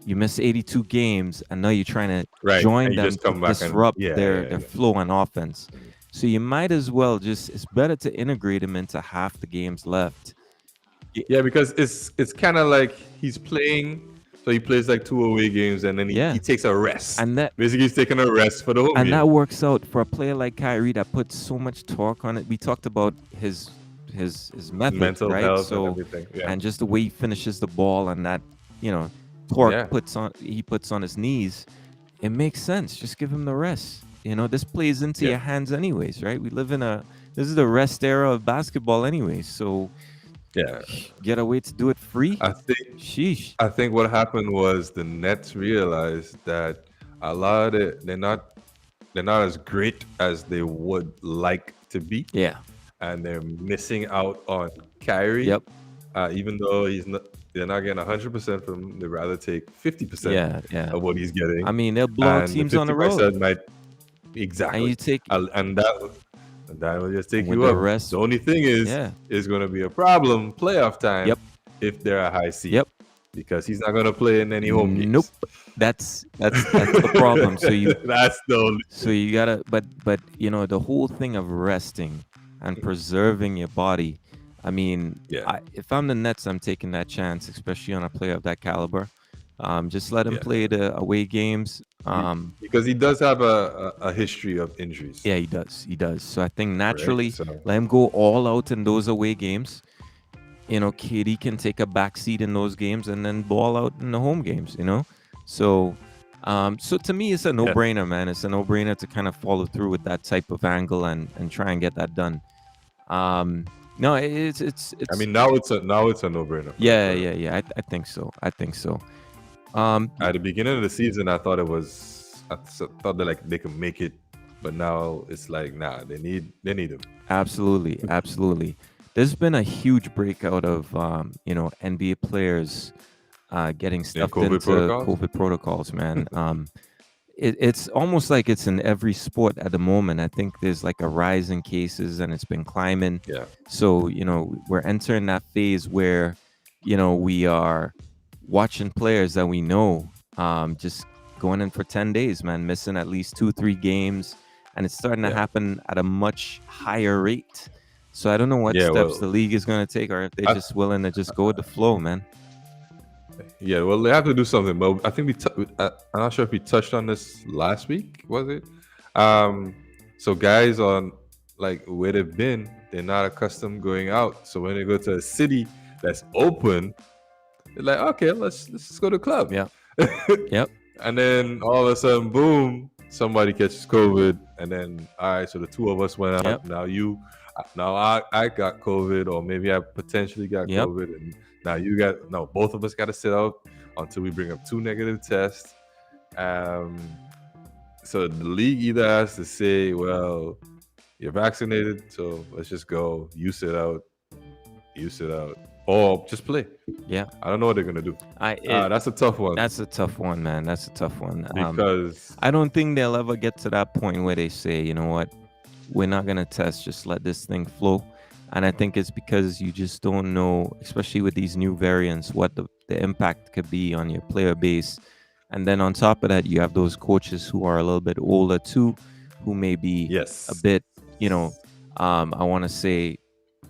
you miss 82 games, and now you're trying to Right. join And you them just to come back and disrupt yeah, their yeah, yeah. flow on offense. So you might as well it's better to integrate him into half the games left. Yeah, because it's kind of like he's playing. So he plays like 2 away games and then Yeah, he takes a rest. and that Basically, he's taking a rest for the home and game. that works out for a player like Kyrie that puts so much torque on it. We talked about his method, Mental right? health and So everything. Yeah. and just the way he finishes the ball and that torque Yeah. he puts on his knees, it makes sense. Just give him the rest. This plays into Yeah. your hands anyways, right? This is the rest era of basketball anyways. So Yeah. get a way to do it free. I think Sheesh. I think what happened was the Nets realized that a lot of it, they're not as great as they would like to be, Yeah. and they're missing out on Kyrie. Yep. Even though they're not getting 100% from him. They'd rather take 50% Yeah. Yeah. of what he's getting, I mean, they'll blow out and the teams on the 50% road, might and you exactly, take and that will just take with you the up. rest. The only thing Yeah. is going to be a problem playoff time Yep. if they're a high seed Yep. because he's not going to play in any home Nope. games. That's the problem. That's the only. So you gotta, but the whole thing of resting and preserving your body. I mean, Yeah, if I'm the Nets, I'm taking that chance, especially on a player of that caliber. Just let him yeah. play the away games. Because he does have a history of injuries, Yeah, he does. He does. So I think right? naturally, So let him go all out in those away games. KD can take a back seat in those games and then ball out in the home games. So, so to me, it's a yeah. no-brainer, man. It's a no-brainer to kind of follow through with that type of angle and try and get that done. No, I mean, now it's a no-brainer. yeah, for yeah, them. yeah. I think so. I think so. Um, At the beginning of the season, I thought thought that like they could make it, but now it's like nah, they need him. absolutely, absolutely. There's been a huge breakout of NBA players getting Yeah, stuffed COVID into protocols. COVID protocols, man. It's almost like it's in every sport at the moment. I think there's like a rise in cases and it's been climbing. Yeah, So, we're entering that phase where, we are watching players that we know just going in for 10 days, man, missing at least 2, 3 games. And it's starting to yeah, happen at a much higher rate. So I don't know what yeah. steps the Well, league is going to take or if they're I, just willing to just go with the flow, man. yeah. Well, they have to do something. But I think I'm not sure if we touched on this last week. Was it? So guys on like where they've been they're not accustomed going out. So when they go to a city that's open, they're like, okay, let's just go to the club. Yeah. Yep. And then all of a sudden, boom, somebody catches COVID, and then all right, so the two of us went out. Yep. Now I got COVID, or maybe I potentially got Yep. COVID, and now both of us got to sit out until we bring up 2 negative tests. So the league either has to say, well, you're vaccinated, so let's just go. You sit out, or just play. Yeah. I don't know what they're gonna do. That's a tough one. That's a tough one, man. That's a tough one. Because I don't think they'll ever get to that point where they say, you know what, we're not gonna test, just let this thing flow. And I think it's because you just don't know, especially with these new variants, what the impact could be on your player base. And then on top of that, you have those coaches who are a little bit older too, who may be yes, a bit, I want to say,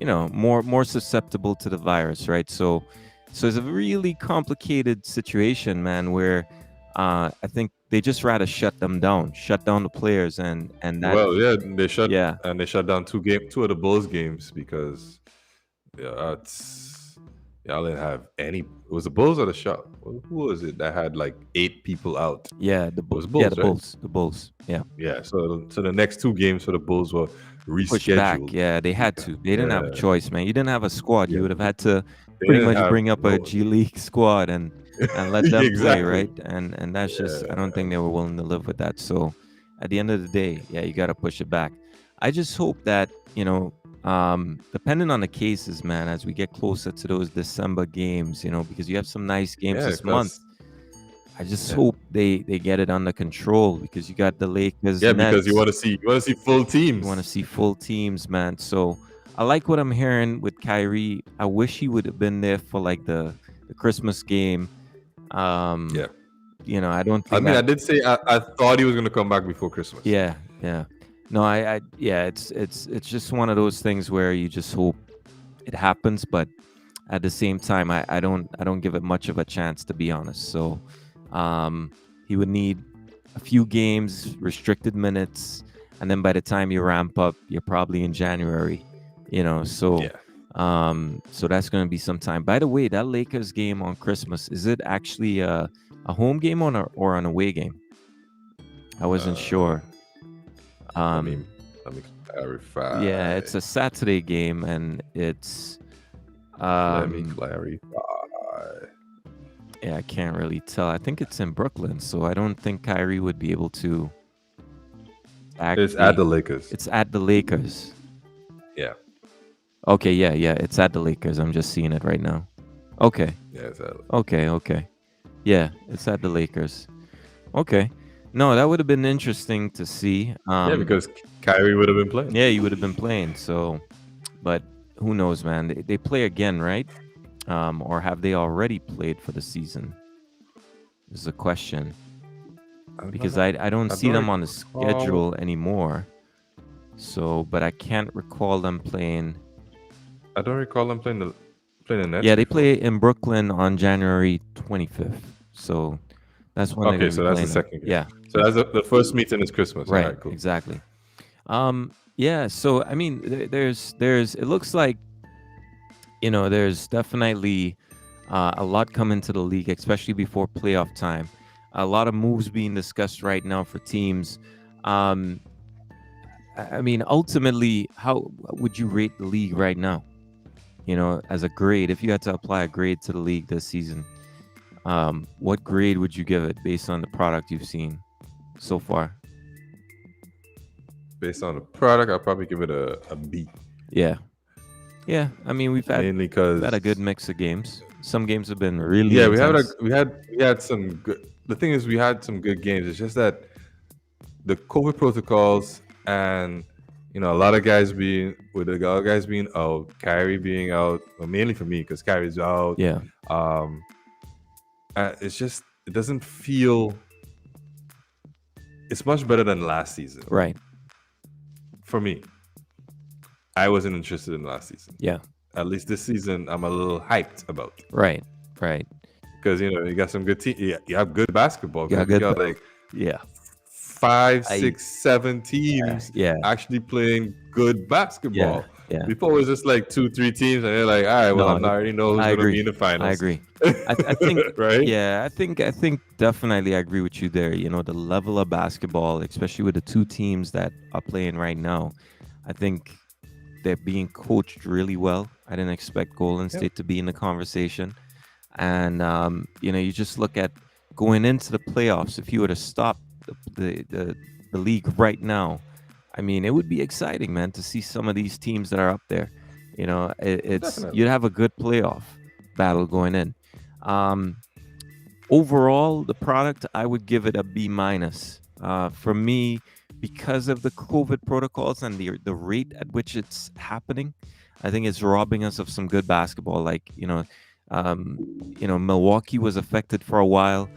more susceptible to the virus, right? So it's a really complicated situation, man, where I think they just rather shut down the players, and that. Well, yeah, they shut down two of the Bulls games because y'all didn't have any. It was the Bulls or the Shot? Who was it that had like 8 people out? Yeah, the Bulls. Bulls, Yeah, the right? Bulls. The Bulls. Yeah. Yeah. So the next 2 games for the Bulls were rescheduled. Pushed back. Yeah, they had to. They didn't have a choice, man. You didn't have a squad. Yeah. You would have had to pretty much bring up a G League squad and let them Exactly. play, right? And that's just, I don't think they were willing to live with that. So at the end of the day, yeah, you got to push it back. I just hope that, depending on the cases, man, as we get closer to those December games, because you have some nice games this month. I just hope they get it under control, because you got the Lakers. Yeah, Nets. because you want to see full teams. You want to see full teams, man. So I like what I'm hearing with Kyrie. I wish he would have been there for like the Christmas game. I don't think. I did say I thought he was going to come back before Christmas. Yeah. No, it's just one of those things where you just hope it happens, but at the same time, I don't give it much of a chance, to be honest. So he would need a few games, restricted minutes, and then by the time you ramp up, you're probably in January. So that's going to be some time. By the way, that Lakers game on Christmas, is it actually a home game or an away game? I wasn't sure. Let me clarify. Yeah, it's a Saturday game, and it's. Let me clarify. Yeah, I can't really tell. I think it's in Brooklyn, so I don't think Kyrie would be able to. It's at the Lakers. It's at the Lakers. Yeah. Okay, yeah, it's at the Lakers. I'm just seeing it right now. Okay. Yeah, it's at. Okay. Yeah, it's at the Lakers. Okay. No, that would have been interesting to see. Yeah, because Kyrie would have been playing. Yeah, he would have been playing. So, but who knows, man? They play again, right? Or have they already played for the season? Is the question. Because I don't see them on the schedule anymore. So, but I can't recall them playing. I don't recall them playing the Nets. Yeah, they play in Brooklyn on January 25th. So that's when. Okay, so that's the second game. Yeah. So that's the first meeting is Christmas. Right. All right, cool. Exactly. Yeah. So I mean, there's. It looks like, there's definitely a lot coming to the league, especially before playoff time. A lot of moves being discussed right now for teams. I mean, ultimately, how would you rate the league right now? As a grade, if you had to apply a grade to the league this season, what grade would you give it based on the product you've seen so far? Based on the product, I'll probably give it a B. Yeah. I mean, we've had mainly because a good mix of games. Some games have been really intense. we had some good. The thing is, we had some good games. It's just that the COVID protocols and a lot of guys being out, Kyrie being out, well, mainly for me because Kyrie's out. Yeah. It's just, it doesn't feel. It's much better than last season. Right. For me, I wasn't interested in last season. Yeah. At least this season, I'm a little hyped about. Right. Because you got some good teams. Yeah, you have good basketball. You got like 5, 6, 7 teams. Yeah. Actually playing good basketball. Yeah. Before it was just like 2, 3 teams, and they're like, all right, well, No, I already know who's I gonna be agree. in the I finals, agree. I think, right? yeah, I think definitely I agree with you there. The level of basketball, especially with the two teams that are playing right now, I think they're being coached really well. I didn't expect Golden Yep. State to be in the conversation. And you just look at going into the playoffs. If you were to stop the league right now, I mean, it would be exciting, man, to see some of these teams that are up there. It's Definitely. you'd have a good playoff battle going in. Um, Overall, the product, I would give it a B minus. For me, because of the COVID protocols and the rate at which it's happening, I think it's robbing us of some good basketball. Like Milwaukee was affected for a while.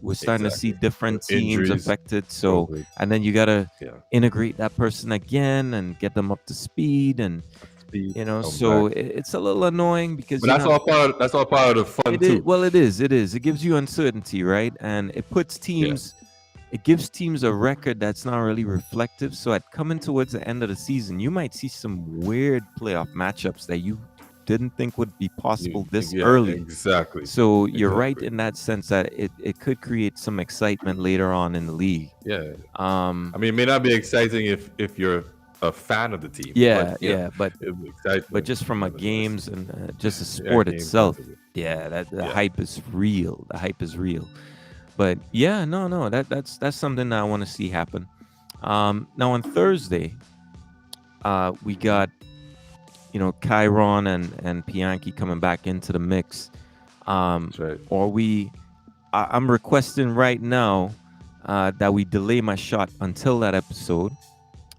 We're starting to see Exactly. different teams Injuries, affected. So, COVID. and then you gotta Yeah. integrate that person again and get them up to speed, and Speed, come so back. it's a little annoying because But that's all part of the fun it is. too. Well, it is. It is. It gives you uncertainty, right? And it puts Yeah. teams. It gives teams a record that's not really reflective. So at coming towards the end of the season, you might see some weird playoff matchups that you didn't think would be possible this Yeah, early. exactly. So you're right Exactly. in that sense that it could create some excitement later on in the league. Yeah. Um, I mean, it may not be exciting if you're a fan of the team, yeah, but yeah, it'll be but excitement just from a nevertheless. games and just a Yeah, sport game point itself, of view. yeah, that the Yeah. hype is real. The hype is real. But yeah, no, that's something that I want to see happen. Now on Thursday, we got Chiron and Pianki coming back into the mix. That's right. Or I'm requesting right now that we delay my shot until that episode.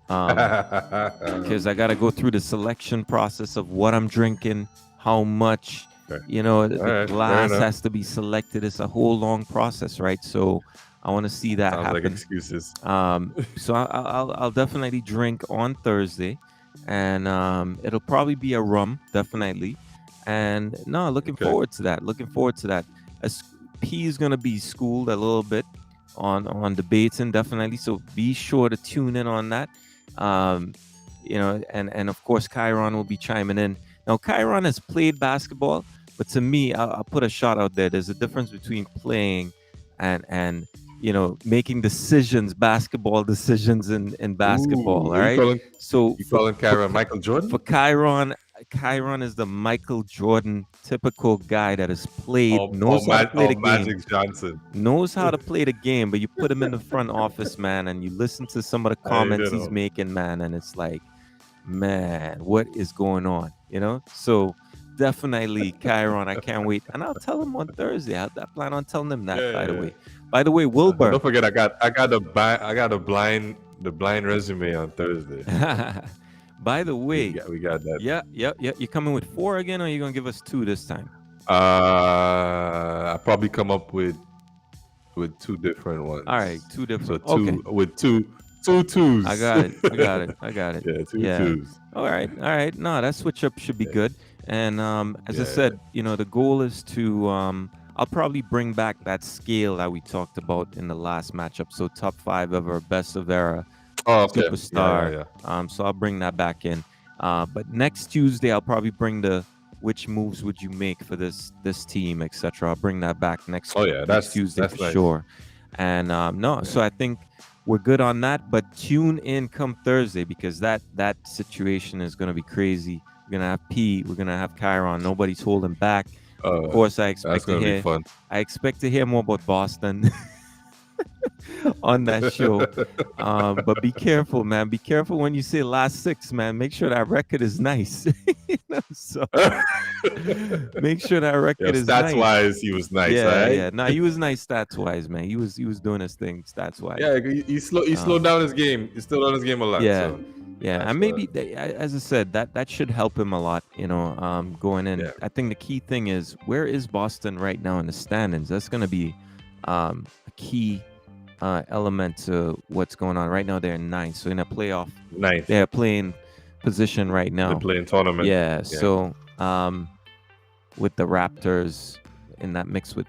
Because I got to go through the selection process of what I'm drinking, how much. Fair. The All right, fair glass enough. has to be selected. It's a whole long process, right? So I want to see that Sounds like happen. excuses. So I'll definitely drink on Thursday, and it'll probably be a rum, definitely. And no, looking Okay. forward to that. Looking forward to that. P is gonna be schooled a little bit on debating, definitely. So be sure to tune in on that. And of course Chiron will be chiming in. Now Chiron has played basketball, but to me, I'll put a shot out there. There's a difference between playing and making decisions, basketball decisions in basketball. Ooh, All right. So you calling Kyra Michael Jordan? for Chiron is the Michael Jordan typical guy that has played, knows how to play the game, Magic Johnson. knows how to play the game, but you put him in the front office, man, and you listen to some of the I comments don't he's know. making, man, and it's like, man, what is going on? So definitely Chiron, I can't wait, and I'll tell him on Thursday. I plan on telling him that. Yeah. By the way, Wilbur. Don't forget, I got the blind resume on Thursday. By the way, We got that. yeah. You coming with 4 again, or are you gonna give us 2 this time? I probably come up with 2 different ones. All right, 2 So different. 2 Okay, with two twos. I got it. Yeah, 2 Yeah. twos. All right. No, that switch up should be Yeah. good. And as I Yeah. said, the goal is to I'll probably bring back that scale that we talked about in the last matchup. So top 5 ever, best of era, Oh, okay. superstar. Yeah. So I'll bring that back in. But next Tuesday, I'll probably bring the which moves would you make for this team, etc. I'll bring that back next. Oh, yeah, next Tuesday for nice. sure. And no, so I think we're good on that. But tune in come Thursday, because that situation is gonna be crazy. We're gonna have P. We're gonna have Chiron. Nobody's holding back. Of course, I expect That's to gonna be hear. fun. I expect to hear more about Boston on that show. But be careful, man. Be careful when you say last 6, man. Make sure that record is nice. So make sure that record is nice. Stats wise, he was nice. Right? Yeah. No, he was nice stats wise, man. He was doing his thing stats wise. Yeah, he slowed down his game. He slowed down his game a lot. Yeah. So Yeah, and maybe as I said, that should help him a lot. Going in. Yeah. I think the key thing is, where is Boston right now in the standings? That's going to be a key element to what's going on right now. They're in 9th, so in a playoff, ninth. they're playing position right now. They're playing tournament. Yeah. So with the Raptors in that mix with,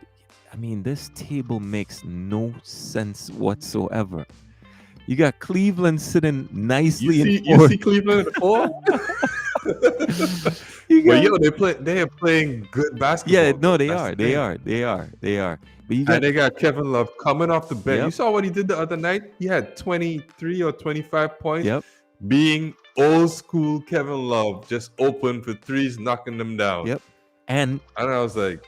I mean, this table makes no sense whatsoever. You got Cleveland sitting You nicely in see, you fourth. see Cleveland at 4. You But got yo, they are playing good yeah, basketball no, though. they That's are, the they thing. are, they are, they are. But you And got they got Kevin Love coming off the bench. You yep, saw what he did the other night? He had 23 or 25 points, yep, being old school Kevin Love, just open for threes, knocking them down. yep. And And I was like,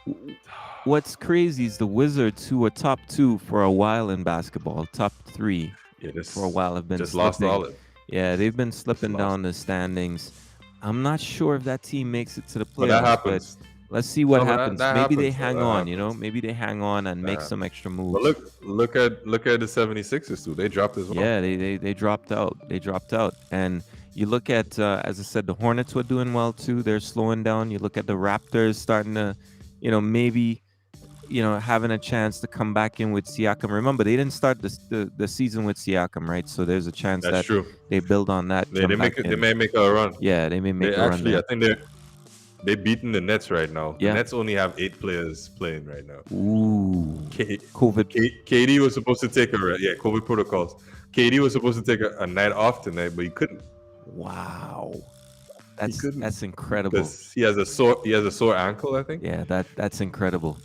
what's crazy is the Wizards, who were top two for a while in basketball, top three yeah, for a while, have been just lost slipping. all it. Yeah, they've been Just slipping lost down it. the standings. I'm not sure if that team makes it to the But that playoffs, but happens. let's see what No, but that, happens. that Maybe they happens though. hang That on, happens. maybe they hang on and That make some happens. extra But moves. look at the 76ers too. They dropped as well. Yeah, they dropped out. They dropped out. And you look at, as I said, the Hornets were doing well too. They're slowing down. You look at the Raptors starting to, maybe, having a chance to come back in with Siakam. Remember, they didn't start the season with Siakam, right? So there's a chance That's that true. they build on that, They jump make back it. They in. may make a run. Yeah, they may They make a run actually, I there. think they beating the Nets right now. The Yeah. Nets only have 8 players playing right now. Ooh, K- COVID. KD was supposed to take COVID protocols. KD was supposed to take a night off tonight, but he couldn't. Wow, He couldn't that's incredible. because he has a sore ankle, I think. Yeah, that's incredible.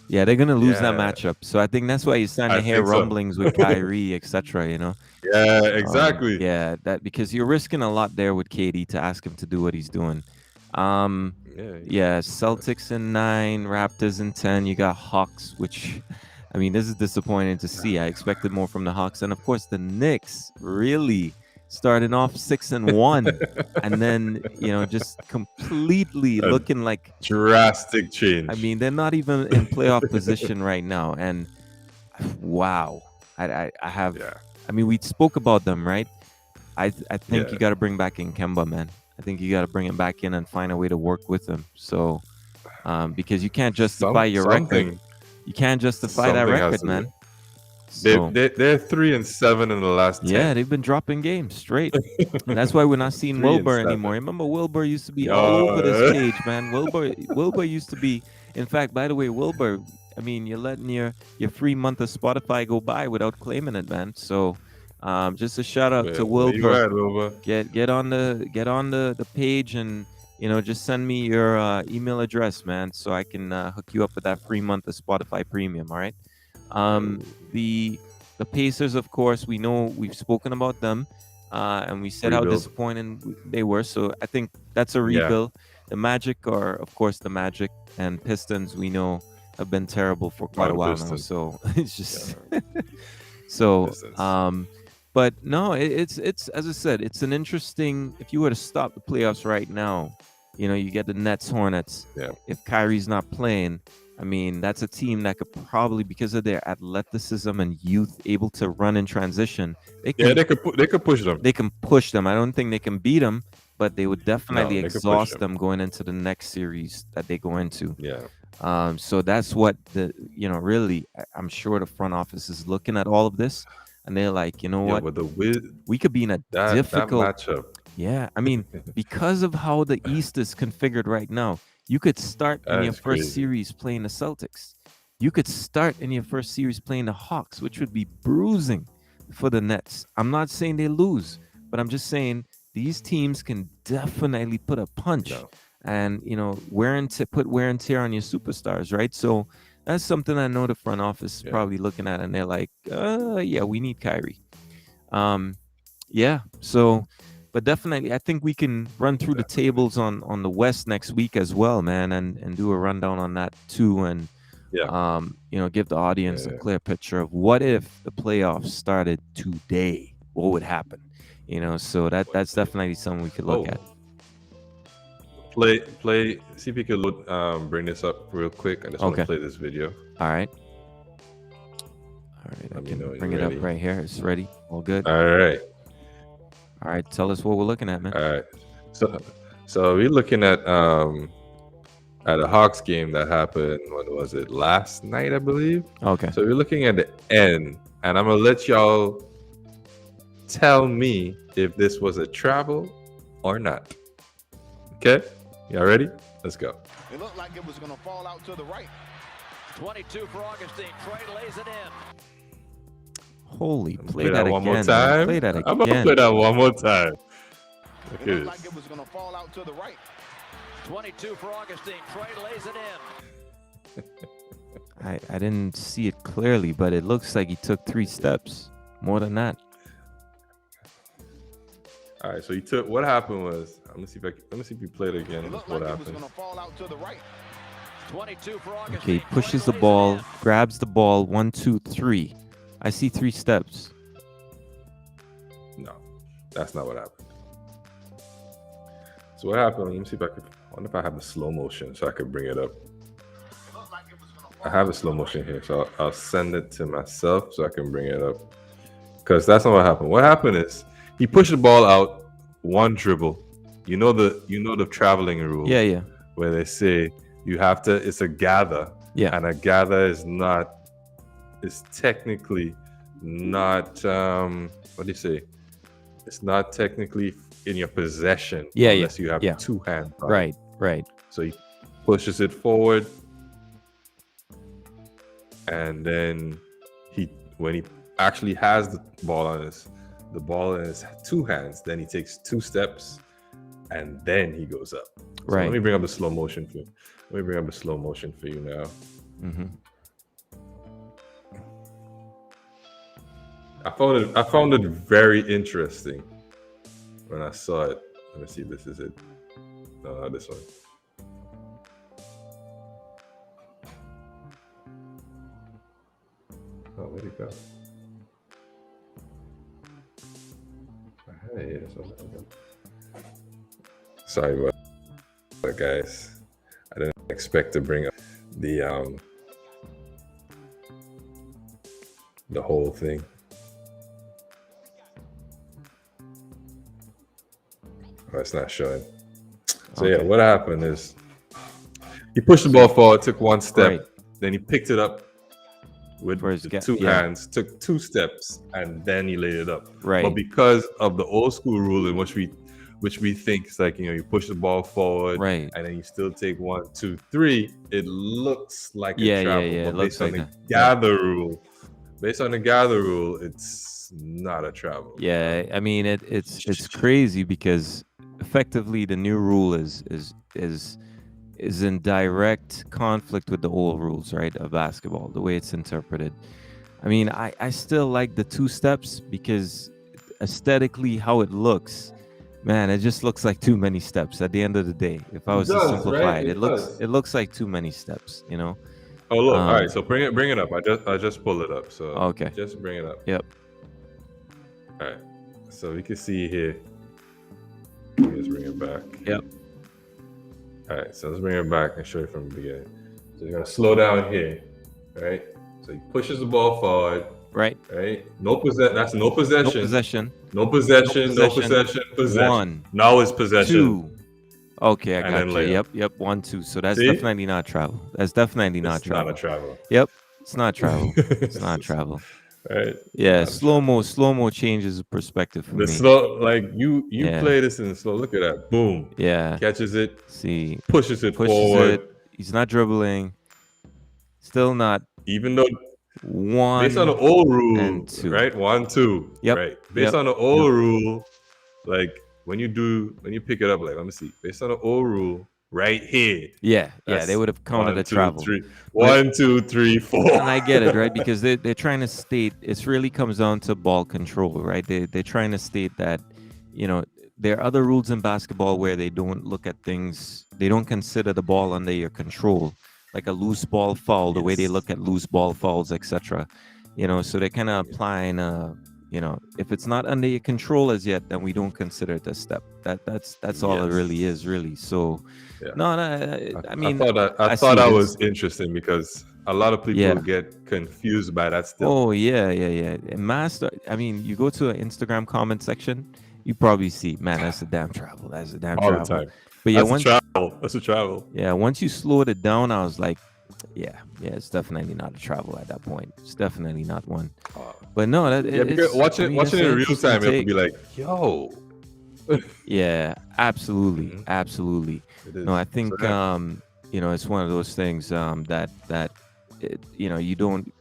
Yeah, they're gonna lose that Yeah, matchup. So I think that's why you're starting I to hear think so. rumblings with Kyrie, etc. Yeah, exactly. Yeah, that because you're risking a lot there with KD to ask him to do what he's doing. Um, Yeah, yeah, Celtics in 9, Raptors in 10. You got Hawks, which, I mean, this is disappointing to see. I expected more from the Hawks, and of course the Knicks really starting off 6-1, and then just completely a looking like. drastic change. I mean, they're not even in playoff position right now, and wow, I have. Yeah, I mean, we spoke about them, right? I think yeah. you got to bring back in Kemba, man. I think you got to bring him back in and find a way to work with him. So, because you can't justify your record. Something You can't justify that something has record, to man. be. So They're 3-7 in the last 10. yeah, they've been dropping games straight. And that's why we're not seeing 3 and Wilbur 7. anymore. Remember, Wilbur used to be all over this Uh, page, man. Wilbur used to be. In fact, by the way, Wilbur, I mean, you're letting your free month of Spotify go by without claiming it, man. So, just a shout out to where you Wilbur. at, Wilbur? Get on the page and just send me your email address, man, so I can hook you up with that free month of Spotify Premium. All right. The Pacers, of course, we know we've spoken about them, and we said how Rebuild. disappointing they were. So I think that's a Yeah. rebuild. The Magic are, of course, the Magic, and Pistons we know have been terrible for quite a the while now. Pistons. So it's just so. Pistons. But no, it's as I said, it's an interesting. If you were to stop the playoffs right now, you get the Nets, Hornets. Yeah. If Kyrie's not playing, I mean, that's a team that could probably, because of their athleticism and youth, able to run in transition. They could push them. They can push them. I don't think they can beat them, but they would definitely they could push exhaust them. them going into the next series that they go into. Yeah. So that's what really, I'm sure the front office is looking at all of this, and they're like, what? With We could be in a that difficult matchup. Yeah, I mean, because of how the East is configured right now, you could start in your That's first crazy. series playing the Celtics. You could start in your first series playing the Hawks, which would be bruising for the Nets. I'm not saying they lose, but I'm just saying these teams can definitely put a punch No. and put wear and tear on your superstars, right? So that's something I know the front office is probably looking at, and they're like, yeah, we need Kyrie. Yeah, so but definitely I think we can run through the tables on the West next week as well, man, and do a rundown on that too, and give the audience a clear picture of what if the playoffs started today, what would happen, so that's definitely something we could look at. Play. See if you could bring this up real quick. I just want to play this video. All right, I can bring it up right here. It's ready. All good. All right, tell us what we're looking at, man. All right. So we're looking at a Hawks game that happened, when was it? Last night, I believe. Okay. So we're looking at the end, and I'm gonna let y'all tell me if this was a travel or not. Okay? Y'all ready? Let's go. It looked like it was gonna fall out to the right. 22 for Augustine. Troy lays it in. Holy, I'm play play that that one more again, man. time. Play that I'm gonna again. play that one more time. Look It at looked like this. it was going to fall out to the right. 22 for Augustine. Trey lays it in. I didn't see it clearly, but it looks like he took 3 steps. More than that. All right, so he took. What happened was, let me see if we play it again. It looked What like it was happened? going to fall out to the right. 22 for Augustine. Okay, pushes Trey the lays it ball, in. grabs the ball, 1, 2, 3. I see 3 steps. No, that's not what happened. So what happened? Let me see if I could. I wonder if I have the slow motion so I could bring it up. I have a slow motion here, so I'll send it to myself so I can bring it up. Because that's not what happened. What happened is he pushed the ball out, one dribble. You know the traveling rule. Yeah. Where they say you have to. It's a gather. Yeah. And a gather is not. It's technically not. What do you say? It's not technically in your possession. Yeah, unless you have yeah. 2 hands. on it. Right. So he pushes it forward, and then when he actually has the ball in his 2 hands, then he takes 2 steps, and then he goes up. So Right. Let me bring up the slow motion for you. Now. Mm-hmm. I found it very interesting when I saw it. Let me see if this is it. No, not this one. Oh, where'd it go? Hey, that's what I'm doing. Sorry about that, guys. I didn't expect to bring up the whole thing. Oh, it's not showing. So yeah, Okay. what happened is he pushed the ball forward, took 1 step, Right. then he picked it up with For his the ga- 2 yeah. hands, took 2 steps, and then he laid it up. Right. But because of the old school rule in which we think is like, you push the ball forward, Right. and then you still take 1, 2, 3, it looks like Yeah, a travel. yeah. It But looks based on like the gather rule, it's not a travel. Yeah, I mean it's crazy because effectively the new rule is in direct conflict with the old rules, right, of basketball, the way it's interpreted. I mean, I still like the 2 steps because aesthetically how it looks, man, it just looks like too many steps at the end of the day. If I was to does, simplify right? it, It does. it looks like too many steps, Oh look, all Um, right. So bring it up. I just pulled it up. So Okay. just bring it up. Yep. All right. So we can see here. Let's bring it back. Yep. All right. So let's bring it back and show you from the beginning. So you're gonna slow down here, right? So he pushes the ball forward, Right. right? That's no No possession. possession. No possession. No No possession. possession. 1, Now it's possession. 2. Okay, I And got then you. layup. Yep. 1, 2. So that's See? definitely not travel. That's definitely not It's travel. not a travel. Yep. It's not travel. It's not travel. Right? Yeah, Not a slow mo changes the perspective for The me. slow, like you Yeah. play this in the slow. Look at that. Boom. Yeah. Catches it, See, pushes it pushes forward. it. He's not dribbling. Still not Even though 1. based on the old rule, and 2. right? 1, 2. Yep. Right. Based Yep. on the old rule, like when you pick it up, like let me see. Based on the old rule, right here. Yeah, that's they would have counted 1, a 2, travel. 3. 1, 2, 3, 4. And I get it, right? Because they're trying to state it really comes down to ball control, right? They're trying to state that, there are other rules in basketball where they don't look at things, they don't consider the ball under your control, like a loose ball foul, the way they Yes. look at loose ball fouls, etc. So they're kind of applying, if it's not under your control as yet, then we don't consider it a step. That's all it Yes. really is, really. So, Yeah. no, I mean, I I thought see that it. was interesting because a lot of people Yeah. get confused by that still. Oh yeah. And master. I mean, you go to an Instagram comment section, you probably see, man, that's a damn travel. That's a damn All the travel. time. But yeah, That's a travel. once you slowed it down, I was like, yeah, it's definitely not a travel at that point. It's definitely not one. But no, Because watching it in real time, it'll take. be like, yo. Yeah, absolutely, Mhm. absolutely. It is. No, I think So that- it's one of those things that you don't.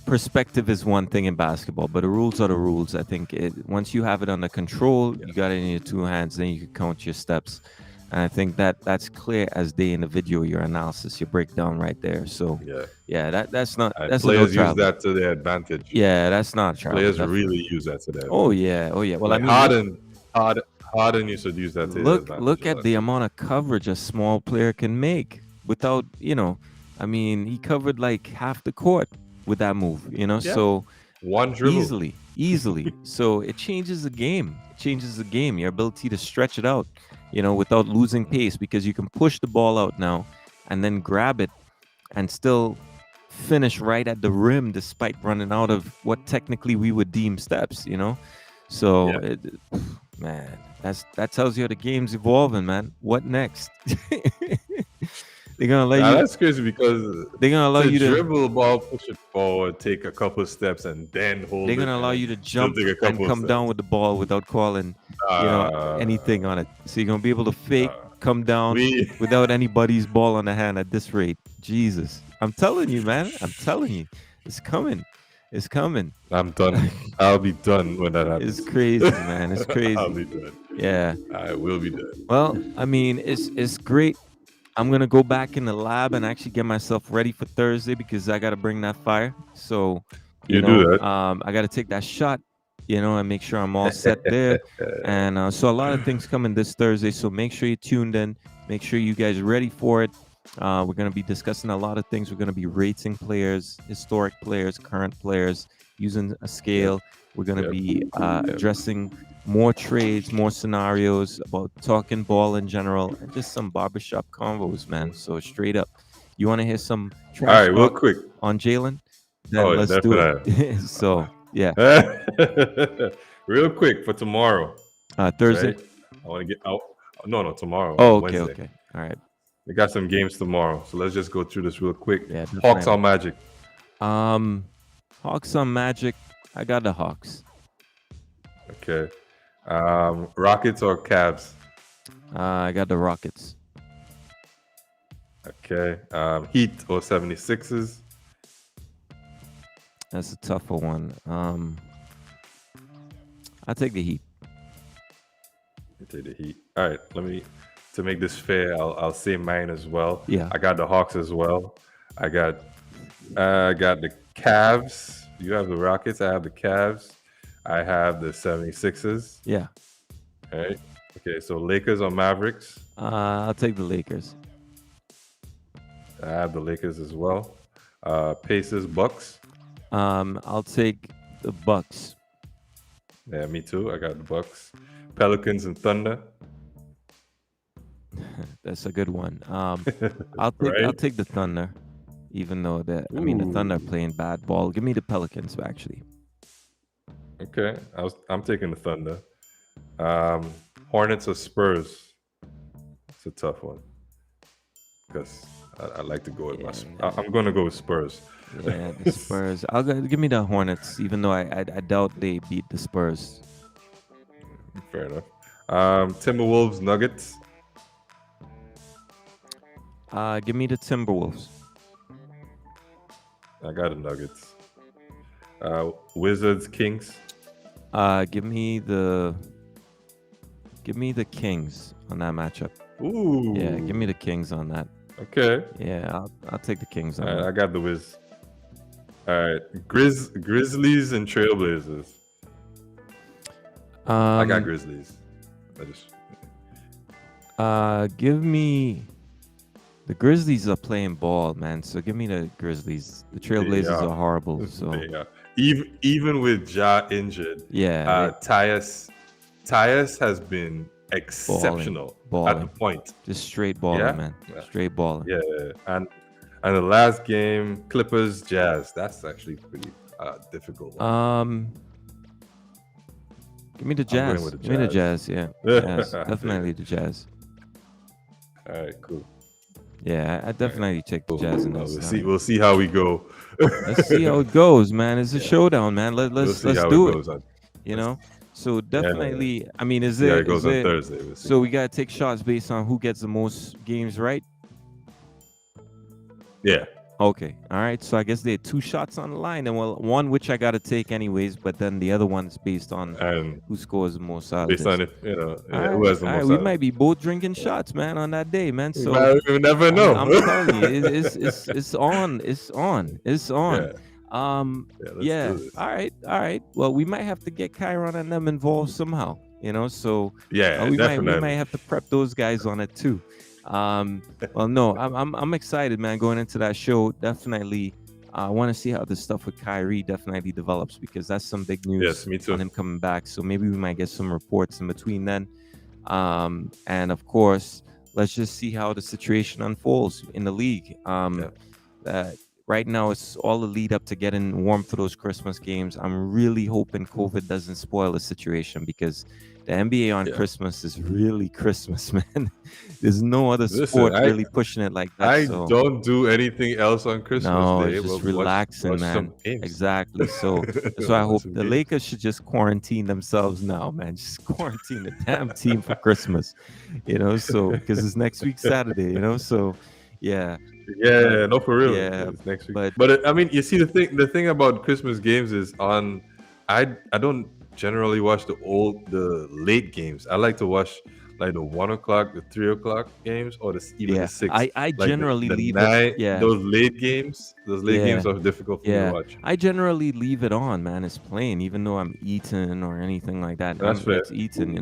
perspective is one thing in basketball, but the rules are the rules. I think once you have it under control, you got it in your two hands, then you can count your steps. And I think that's clear as day in the video, your analysis, your breakdown right there. So yeah, that's not And that's a no players use travel. that to their advantage. Yeah, that's not travel. Players definitely. really use that to their advantage. Oh yeah. Well, like I mean, Harden used to use that to his advantage. look at the amount of coverage a small player can make without, I mean, he covered like half the court with that move, so one dribble. Easily. So it changes the game. Your ability to stretch it out, without losing pace, because you can push the ball out now and then grab it and still finish right at the rim despite running out of what technically we would deem steps, So, man, that tells you how the game's evolving, man. What next? They're gonna let you. That's crazy because they're gonna allow you to dribble the ball, push it forward, take a couple steps, and then hold. They're gonna allow you to jump and come down with the ball without calling, anything on it. So you're gonna be able to fake, come down without anybody's ball on the hand at this rate. Jesus, I'm telling you, man. I'm telling you, it's coming. It's coming. I'm done. I'll be done when that happens. It's crazy, man. It's crazy. I'll be done. Yeah. I will be done. Well, I mean, it's great. I'm gonna go back in the lab and actually get myself ready for Thursday because I gotta bring that fire. So you do that. I gotta take that shot, and make sure I'm all set there. And so a lot of things coming this Thursday. So make sure you tuned in. Make sure you guys are ready for it. We're gonna be discussing a lot of things. We're gonna be rating players, historic players, current players, using a scale. We're gonna be addressing more trades, more scenarios, about talking ball in general, and just some barbershop convos, man. So straight up, you want to hear some trash all right, real talk quick on Jalen? Then let's do it. So yeah, real quick for tomorrow, Thursday. Right? I want to get out. No, tomorrow. Oh, okay, Wednesday. okay, all right. We got some games tomorrow, so let's just go through this real quick. Yeah, Hawks on Magic. Hawks on Magic. I got the Hawks. Okay. Rockets or Cavs? I got the Rockets. Okay. Heat or 76ers? That's a tougher one. I'll take the Heat. You take the Heat. All right. To make this fair, I'll say mine as well. Yeah. I got the Hawks as well. I got the Cavs. You have the Rockets. I have the Cavs. I have the 76ers. Yeah. All right. Okay, so Lakers or Mavericks? I'll take the Lakers. I have the Lakers as well. Pacers, Bucks. I'll take the Bucks. Yeah, me too. I got the Bucks. Pelicans and Thunder. That's a good one. I'll take the Thunder, even though the Thunder are playing bad ball. Give me the Pelicans, actually. Okay, I'm taking the Thunder. Hornets or Spurs? It's a tough one because I like to go with I'm going to go with Spurs. Yeah, the Spurs. Give me the Hornets, even though I doubt they beat the Spurs. Fair enough. Timberwolves, Nuggets. Give me the Timberwolves. I got the Nuggets. Wizards, Kings. Give me the Kings on that matchup. Ooh. Yeah, give me the Kings on that. Okay. Yeah, I'll take the Kings on All right, that. I got the Wiz. All right, Grizzlies and Trailblazers. I got Grizzlies. Give me the Grizzlies are playing ball, man. So give me the Grizzlies. The Trailblazers are horrible. So even with Ja injured, Tyus has been exceptional balling. at the point. Just straight balling, man. Straight balling. Yeah, and the last game, Clippers Jazz. That's actually pretty difficult. Give me the Jazz. Give me the Jazz. Yeah, yes, definitely the Jazz. All right, cool. Yeah, I definitely take the Jazz in this. We'll see how we go. Let's see how it goes, man. It's a showdown, man. Let's do it. So definitely, I mean, is there? Yeah, it goes on Thursday. So we gotta take shots based on who gets the most games right. Yeah. Okay. All right. So I guess there are two shots on the line, and well, one which I got to take anyways, but then the other one's based on And who scores the most out of based on this. if All who right. has the All right. most We out of might it. be both drinking shots, man, on that day, man. So You never know. I'm telling you, it's on. It's on. It's on. Yeah, Um. yeah. Let's Yeah. do this. All right. All right. Well, we might have to get Chiron and them involved somehow. So Yeah, we might definitely. have to prep those guys on it too. Well, no, I'm excited, man. Going into that show, definitely. I want to see how this stuff with Kyrie definitely develops because that's some big news Yes, me too. on him coming back. So maybe we might get some reports in between then. And of course, let's just see how the situation unfolds in the league. Right now, it's all the lead up to getting warm for those Christmas games. I'm really hoping COVID doesn't spoil the situation because the NBA on Christmas is really Christmas, man. There's no other sport really pushing it like that. I So don't do anything else on Christmas no, Day. it's just but relaxing, watch man. some games. Exactly. So that's why I Watch hope some the games. Lakers should just quarantine themselves now, man. Just quarantine the damn team for Christmas, so because it's next week Saturday, so yeah. Yeah, no, for real. Yeah, It's next week. but But I mean, you see, the thing about Christmas games is I don't generally watch the late games. I like to watch like the 1 o'clock, the 3 o'clock games, or even yeah, the 6. I Like generally the leave 9. it. Yeah, Those late games. Those late games yeah, are difficult for me to watch. I generally leave it on, man. It's playing, even though I'm eating or anything like that. That's fair. It's eating,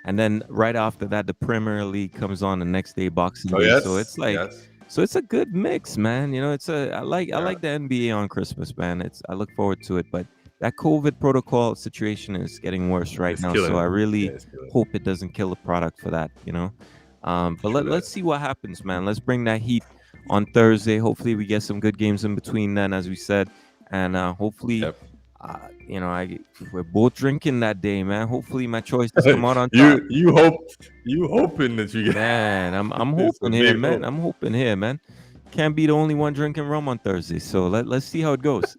and then right after that, the Premier League comes on the next day, Boxing Oh Day. yes, So it's like. yes. So it's a good mix, man. I like the NBA on Christmas, man. I look forward to it, but that COVID protocol situation is getting worse right It's now. killing So I it. really Yeah, it's killing it. hope it doesn't kill the product for that, But let's see what happens, man. Let's bring that heat on Thursday. Hopefully we get some good games in between then, as we said, and hopefully. Yep. We're both drinking that day, man. Hopefully my choices come out on top. you hoping that you get. Man, I'm It's a hoping here, big man. hope. I'm hoping here, man. Can't be the only one drinking rum on Thursday. So let's see how it goes.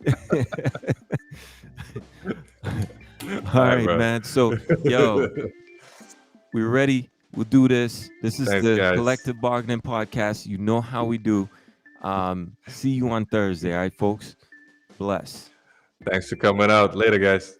All right, bro. man. So, yo, we're ready. We'll do this. This is Thanks, the guys. Collective Bargaining Podcast. You know how we do. See you on Thursday. All right, folks. Bless. Thanks for coming out. Later, guys.